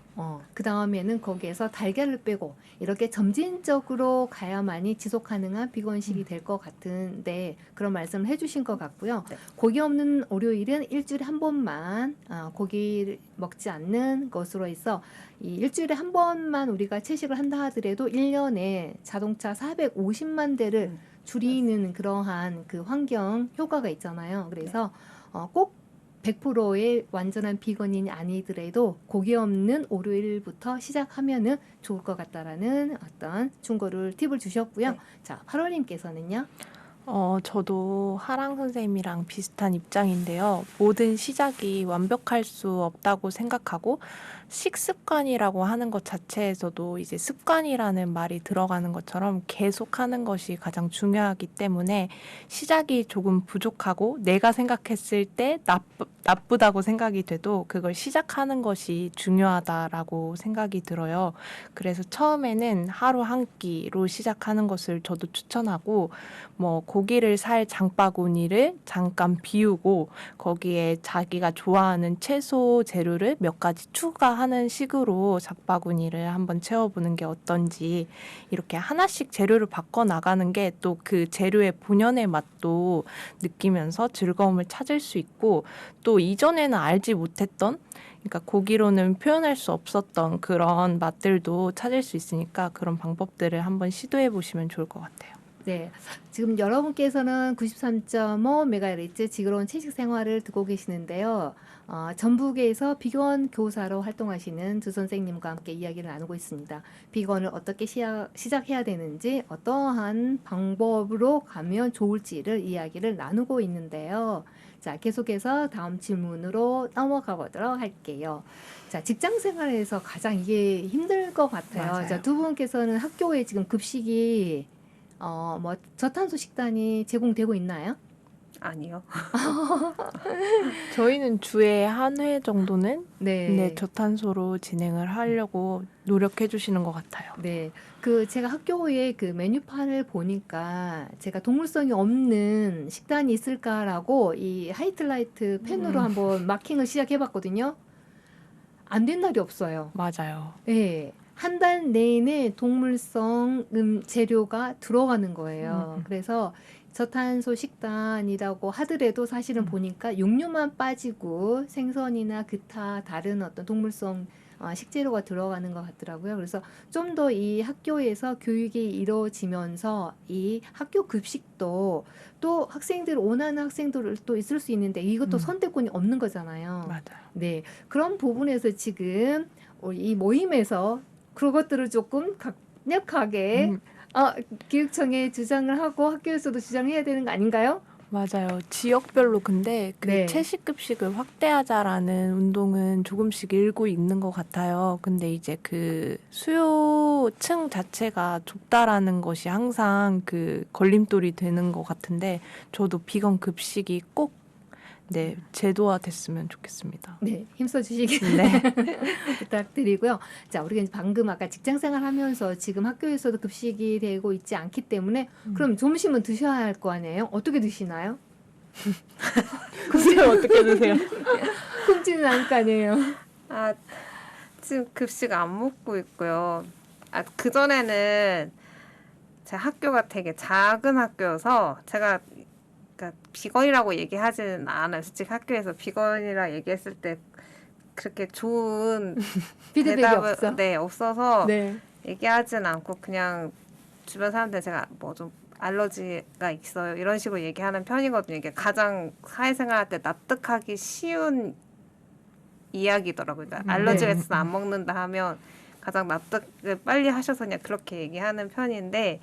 그 다음에는 거기에서 달걀을 빼고 이렇게 점진적으로 가야만이 지속 가능한 비건식이 될 것 같은데 그런 말씀을 해주신 것 같고요. 네. 고기 없는 월요일은 일주일에 한 번만 고기를 먹지 않는 것으로 해서 이 일주일에 한 번만 우리가 채식을 한다 하더라도 1년에 자동차 450만 대를 줄이는 그러한 그 환경 효과가 있잖아요. 그래서 꼭 100%의 완전한 비건이 아니더라도 고기 없는 월요일부터 시작하면은 좋을 것 같다라는 어떤 충고를 팁을 주셨고요. 네. 자, 8월님께서는요. 저도 하랑 선생님이랑 비슷한 입장인데요. 모든 시작이 완벽할 수 없다고 생각하고 식습관이라고 하는 것 자체에서도 이제 습관이라는 말이 들어가는 것처럼 계속하는 것이 가장 중요하기 때문에 시작이 조금 부족하고 내가 생각했을 때 나쁘다고 생각이 돼도 그걸 시작하는 것이 중요하다라고 생각이 들어요. 그래서 처음에는 하루 한 끼로 시작하는 것을 저도 추천하고 뭐 고기를 살 장바구니를 잠깐 비우고 거기에 자기가 좋아하는 채소 재료를 몇 가지 추가하는 식으로 장바구니를 한번 채워보는 게 어떤지 이렇게 하나씩 재료를 바꿔 나가는 게 또 그 재료의 본연의 맛도 느끼면서 즐거움을 찾을 수 있고 또 이전에는 알지 못했던 그러니까 고기로는 표현할 수 없었던 그런 맛들도 찾을 수 있으니까 그런 방법들을 한번 시도해 보시면 좋을 것 같아요. 네, 지금 여러분께서는 93.5MHz 지그러운 채식 생활을 듣고 계시는데요. 전북에서 비건 교사로 활동하시는 두 선생님과 함께 이야기를 나누고 있습니다. 비건을 어떻게 시작해야 되는지 어떠한 방법으로 가면 좋을지를 이야기를 나누고 있는데요. 자, 계속해서 다음 질문으로 넘어가 보도록 할게요. 자, 직장 생활에서 가장 이게 힘들 것 같아요. 맞아요. 자, 두 분께서는 학교에 지금 급식이 뭐 저탄소 식단이 제공되고 있나요? 아니요. 저희는 주에 한 회 정도는 네. 저탄소로 진행을 하려고 노력해 주시는 것 같아요. 네. 그 제가 학교에 그 메뉴판을 보니까 제가 동물성이 없는 식단이 있을까라고 이 하이틀라이트 펜으로 한번 마킹을 시작해 봤거든요. 안 된 날이 없어요. 맞아요. 네. 한 달 내내 동물성 재료가 들어가는 거예요. 그래서 저탄소 식단이라고 하더라도 사실은 보니까 육류만 빠지고 생선이나 기타 다른 어떤 동물성 식재료가 들어가는 것 같더라고요. 그래서 좀 더 이 학교에서 교육이 이루어지면서 이 학교 급식도 또 학생들 원하는 학생들 또 있을 수 있는데 이것도 선택권이 없는 거잖아요. 맞아요. 네, 그런 부분에서 지금 이 모임에서 그것들을 조금 강력하게 교육청에 주장을 하고 학교에서도 주장해야 되는 거 아닌가요? 맞아요. 지역별로 근데 그 네. 채식급식을 확대하자라는 운동은 조금씩 일고 있는 것 같아요. 근데 이제 그 수요층 자체가 좁다라는 것이 항상 그 걸림돌이 되는 것 같은데 저도 비건 급식이 꼭 제도화 됐으면 좋겠습니다. 네, 힘써 주시기 네. 부탁드리고요. 자, 우리가 이제 방금 아까 직장 생활하면서 지금 학교에서도 급식이 되고 있지 않기 때문에 그럼 점심은 드셔야 할 거 아니에요? 어떻게 드시나요? 글쎄요, 어떻게 드세요? 굶지는 않을 거 아니에요? 아, 지금 급식 안 먹고 있고요. 그전에는 제 학교가 되게 작은 학교여서 제가 그러니까 비건이라고 얘기하지는 않아요. 솔직히 학교에서 비건이라 얘기했을 때 그렇게 좋은 피드백이 대답은 없어? 없어서 네. 얘기하진 않고 그냥 주변 사람들 제가 뭐 좀 알러지가 있어요 이런 식으로 얘기하는 편이거든요. 이게 가장 사회생활할 때 납득하기 쉬운 이야기더라고요. 그러니까 알러지가 있어서 안 먹는다 하면 가장 납득을 빨리 하셔서 그냥 그렇게 얘기하는 편인데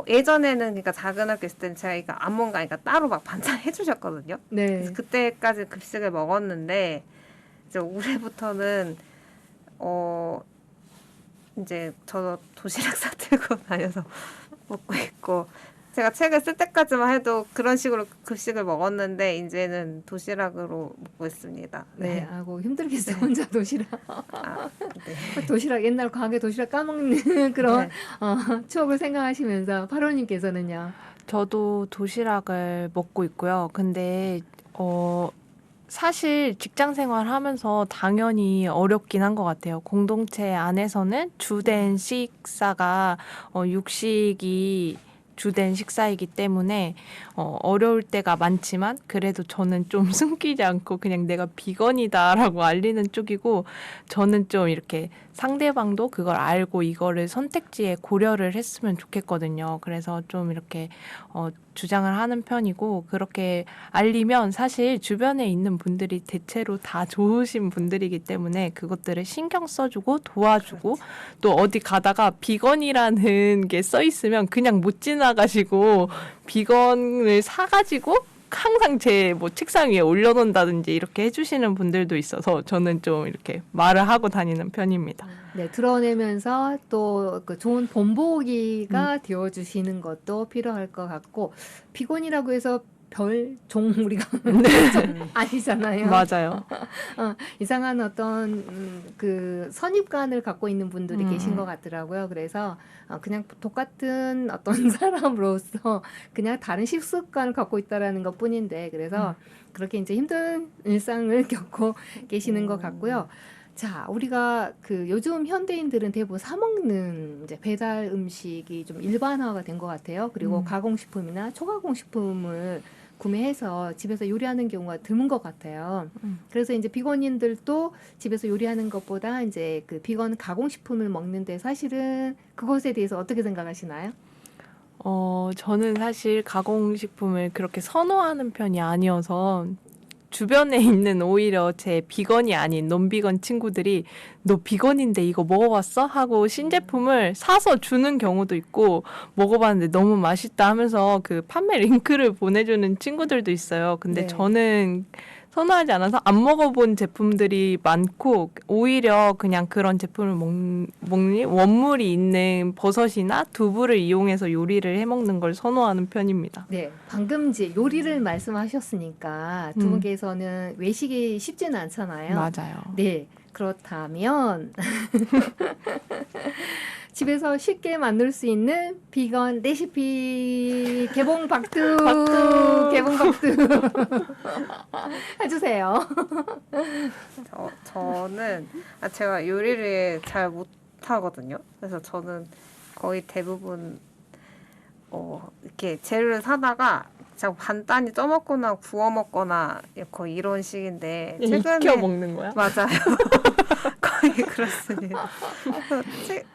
예전에는 그러니까 작은 학교 있을 때는 제가 이거 안 먹는 거 아니까 따로 막 반찬 해주셨거든요. 네. 그래서 그때까지 급식을 먹었는데 이제 올해부터는 이제 저 도시락 싸들고 다녀서 먹고 있고 제가 책을 쓸 때까지만 해도 그런 식으로 급식을 먹었는데 이제는 도시락으로 먹고 있습니다. 네, 아고 힘들겠어요. 혼자 도시락. 네. 도시락 옛날 과거에 도시락 까먹는 그런 네. 추억을 생각하시면서 8호님께서는요. 저도 도시락을 먹고 있고요. 근데 사실 직장 생활하면서 당연히 어렵긴 한 것 같아요. 공동체 안에서는 주된 식사가 육식이 주된 식사이기 때문에 어려울 때가 많지만 그래도 저는 좀 숨기지 않고 그냥 내가 비건이다라고 알리는 쪽이고 저는 좀 이렇게 상대방도 그걸 알고 이거를 선택지에 고려를 했으면 좋겠거든요. 그래서 좀 이렇게 주장을 하는 편이고 그렇게 알리면 사실 주변에 있는 분들이 대체로 다 좋으신 분들이기 때문에 그것들을 신경 써주고 도와주고 또 어디 가다가 비건이라는 게 써 있으면 그냥 못 지나가시고 비건을 사가지고 항상 제 뭐 책상 위에 올려놓는다든지 이렇게 해주시는 분들도 있어서 저는 좀 이렇게 말을 하고 다니는 편입니다. 네, 드러내면서 또 그 좋은 본보기가 되어주시는 것도 필요할 것 같고 비건이라고 해서 별종 우리가 좀 아니잖아요. 맞아요. 이상한 어떤 그 선입관을 갖고 있는 분들이 계신 것 같더라고요. 그래서 그냥 똑같은 어떤 사람으로서 그냥 다른 식습관을 갖고 있다라는 것 뿐인데 그래서 그렇게 이제 힘든 일상을 겪고 계시는 것 같고요. 자, 우리가 그 요즘 현대인들은 대부분 사 먹는 이제 배달 음식이 좀 일반화가 된 것 같아요. 그리고 가공식품이나 초가공식품을 구매해서 집에서 요리하는 경우가 드문 것 같아요. 그래서 이제 비건인들도 집에서 요리하는 것보다 이제 그 비건 가공식품을 먹는데 사실은 그것에 대해서 어떻게 생각하시나요? 저는 사실 가공식품을 그렇게 선호하는 편이 아니어서 주변에 있는 오히려 제 비건이 아닌 논비건 친구들이 너 비건인데 이거 먹어봤어? 하고 신제품을 사서 주는 경우도 있고 먹어봤는데 너무 맛있다 하면서 그 판매 링크를 보내주는 친구들도 있어요. 근데 네. 저는 선호하지 않아서 안 먹어본 제품들이 많고 오히려 그냥 그런 제품을 먹니 원물이 있는 버섯이나 두부를 이용해서 요리를 해먹는 걸 선호하는 편입니다. 네, 방금 이제 요리를 말씀하셨으니까 두 분께서는 외식이 쉽지는 않잖아요. 맞아요. 네, 그렇다면 집에서 쉽게 만들 수 있는 비건 레시피 개봉 박두 개봉 박두 해주세요. 저는 제가 요리를 잘 못하거든요. 그래서 저는 거의 대부분 이렇게 재료를 사다가 그냥 간단히 쪄먹거나 구워 먹거나 거의 이런 식인데 익혀 먹는 거야? 맞아요. 거의 그렇습니다.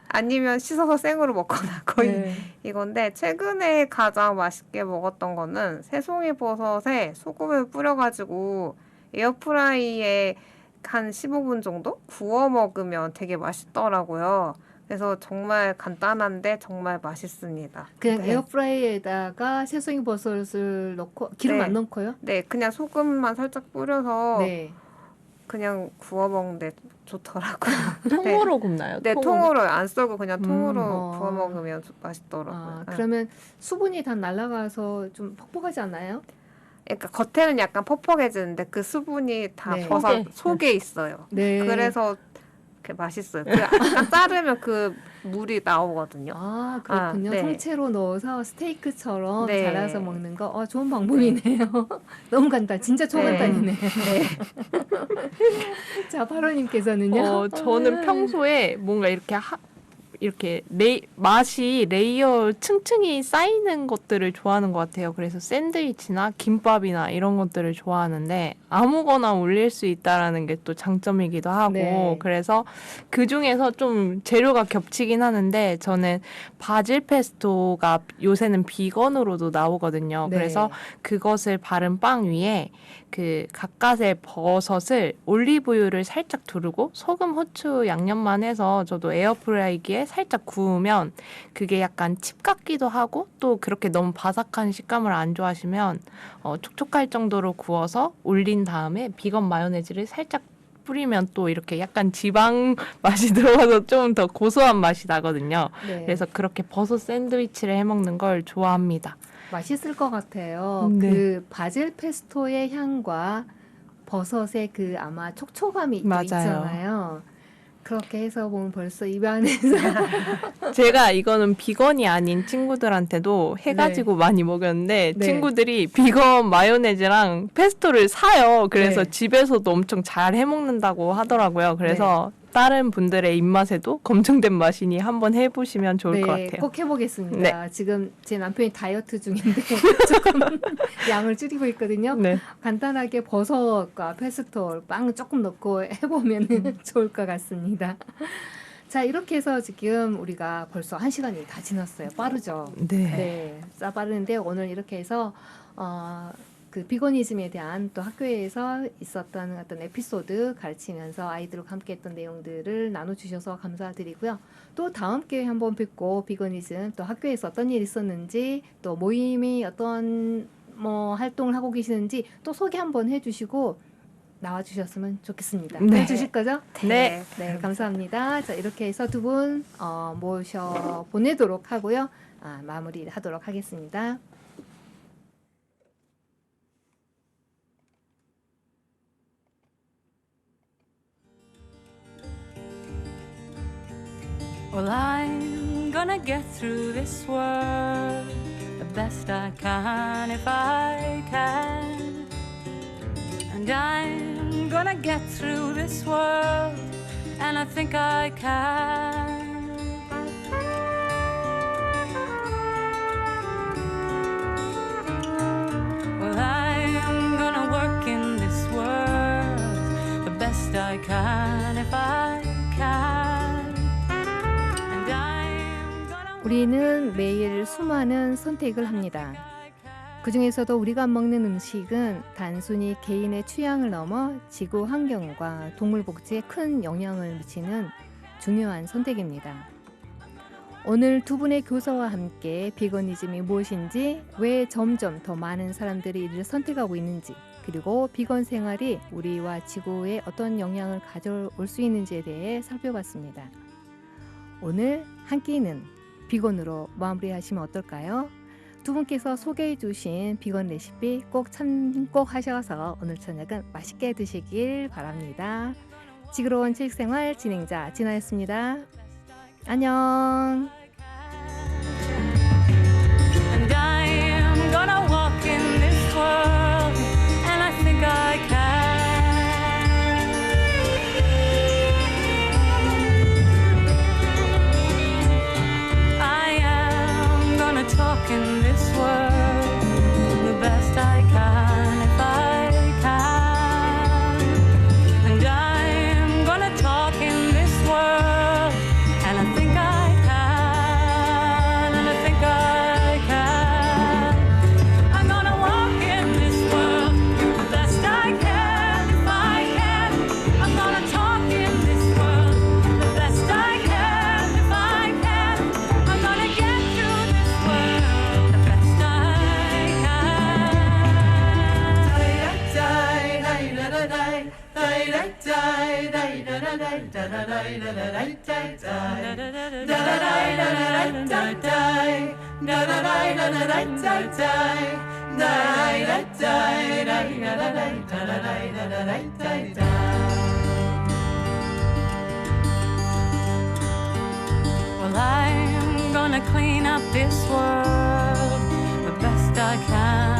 아니면 씻어서 생으로 먹거나 거의 네. 이건데 최근에 가장 맛있게 먹었던 거는 새송이 버섯에 소금을 뿌려가지고 에어프라이에 한 15분 정도 구워 먹으면 되게 맛있더라고요. 그래서 정말 간단한데 정말 맛있습니다. 그냥 네. 에어프라이에다가 새송이 버섯을 넣고 기름 네. 안 넣고요? 네, 그냥 소금만 살짝 뿌려서 네. 그냥 구워 먹는데 좋더라고요. 통으로 굽나요? 네, 통으로 안 썰고 그냥 통으로 어. 구워 먹으면 맛있더라고요. 그러면 수분이 다 날아가서 좀 퍽퍽하지 않나요? 그러니까 겉에는 약간 퍽퍽해지는데 그 수분이 다 네. 버섯 속에 있어요. 네. 그래서 이렇게 맛있어요. 그 약간 자르면 그 물이 나오거든요. 아, 그렇군요. 네. 통째로 넣어서 스테이크처럼 네. 잘라서 먹는 거. 좋은 방법이네요. 너무 간단. 진짜 초간단이네요. 자, 바로님께서는요? 저는 평소에 뭔가 이렇게 맛이 레이어 층층이 쌓이는 것들을 좋아하는 것 같아요. 그래서 샌드위치나 김밥이나 이런 것들을 좋아하는데 아무거나 올릴 수 있다라는 게 또 장점이기도 하고 네. 그래서 그 중에서 좀 재료가 겹치긴 하는데 저는 바질 페스토가 요새는 비건으로도 나오거든요. 네. 그래서 그것을 바른 빵 위에 그 갓갓의 버섯을 올리브유를 살짝 두르고 소금, 후추, 양념만 해서 저도 에어프라이기에 살짝 구우면 그게 약간 칩 같기도 하고 또 그렇게 너무 바삭한 식감을 안 좋아하시면 촉촉할 정도로 구워서 올린 다음에 비건 마요네즈를 살짝 뿌리면 또 이렇게 약간 지방 맛이 들어가서 좀 더 고소한 맛이 나거든요. 네. 그래서 그렇게 버섯 샌드위치를 해먹는 걸 좋아합니다. 맛있을 것 같아요. 네. 그 바질 페스토의 향과 버섯의 그 아마 촉촉함이 또 맞아요. 있잖아요. 그렇게 해서 보면 벌써 입 안에서 제가 이거는 비건이 아닌 친구들한테도 해가지고 많이 먹였는데 네. 친구들이 비건 마요네즈랑 페스토를 사요. 그래서 네. 집에서도 엄청 잘 해먹는다고 하더라고요. 그래서 다른 분들의 입맛에도 검증된 맛이니 한번 해보시면 좋을 것 같아요. 꼭 해보겠습니다. 지금 제 남편이 다이어트 중인데 조금 양을 줄이고 있거든요. 네. 간단하게 버섯과 페스토, 빵 조금 넣고 해보면 좋을 것 같습니다. 자, 이렇게 해서 지금 우리가 벌써 1시간이 다 지났어요. 빠르죠? 네. 네, 빠르는데 오늘 이렇게 해서 그 비거니즘에 대한 또 학교에서 있었던 어떤 에피소드 가르치면서 아이들과 함께했던 내용들을 나눠주셔서 감사드리고요. 또 다음 기회에 한번 뵙고 비거니즘 또 학교에서 어떤 일이 있었는지 또 모임이 어떤 뭐 활동을 하고 계시는지 또 소개 한번 해주시고 나와주셨으면 좋겠습니다. 네. 해주실 거죠? 네. 네, 감사합니다. 자, 이렇게 해서 두 분 모셔 보내도록 하고요. 마무리하도록 하겠습니다. Well, I'm gonna get through this world the best I can if I can. And I'm gonna get through this world, and I think I can. Well, I'm gonna work in this world the best I can if I can. And I'm gonna 우리는 매일 수많은 선택을 합니다. 그 중에서도 우리가 먹는 음식은 단순히 개인의 취향을 넘어 지구 환경과 동물 복지에 큰 영향을 미치는 중요한 선택입니다. 오늘 두 분의 교사와 함께 비거니즘이 무엇인지, 왜 점점 더 많은 사람들이 이를 선택하고 있는지, 그리고 비건 생활이 우리와 지구에 어떤 영향을 가져올 수 있는지에 대해 살펴봤습니다. 오늘 한 끼는 비건으로 마무리하시면 어떨까요? 두 분께서 소개해 주신 비건 레시피 꼭 참고하셔서 오늘 저녁은 맛있게 드시길 바랍니다. 지구로운 체육생활 진행자 진아였습니다. 안녕. And I'm gonna walk in this world, and I think I can. I am gonna talk in this world the best I can if I can. And I'm gonna talk in this world, and I think I can, and I think I can. I'm gonna walk in this world the best I can if I can. I'm gonna talk in this world the best I can if I can. I'm gonna get through this world the best I Well, I'm gonna clean up this world the best I can.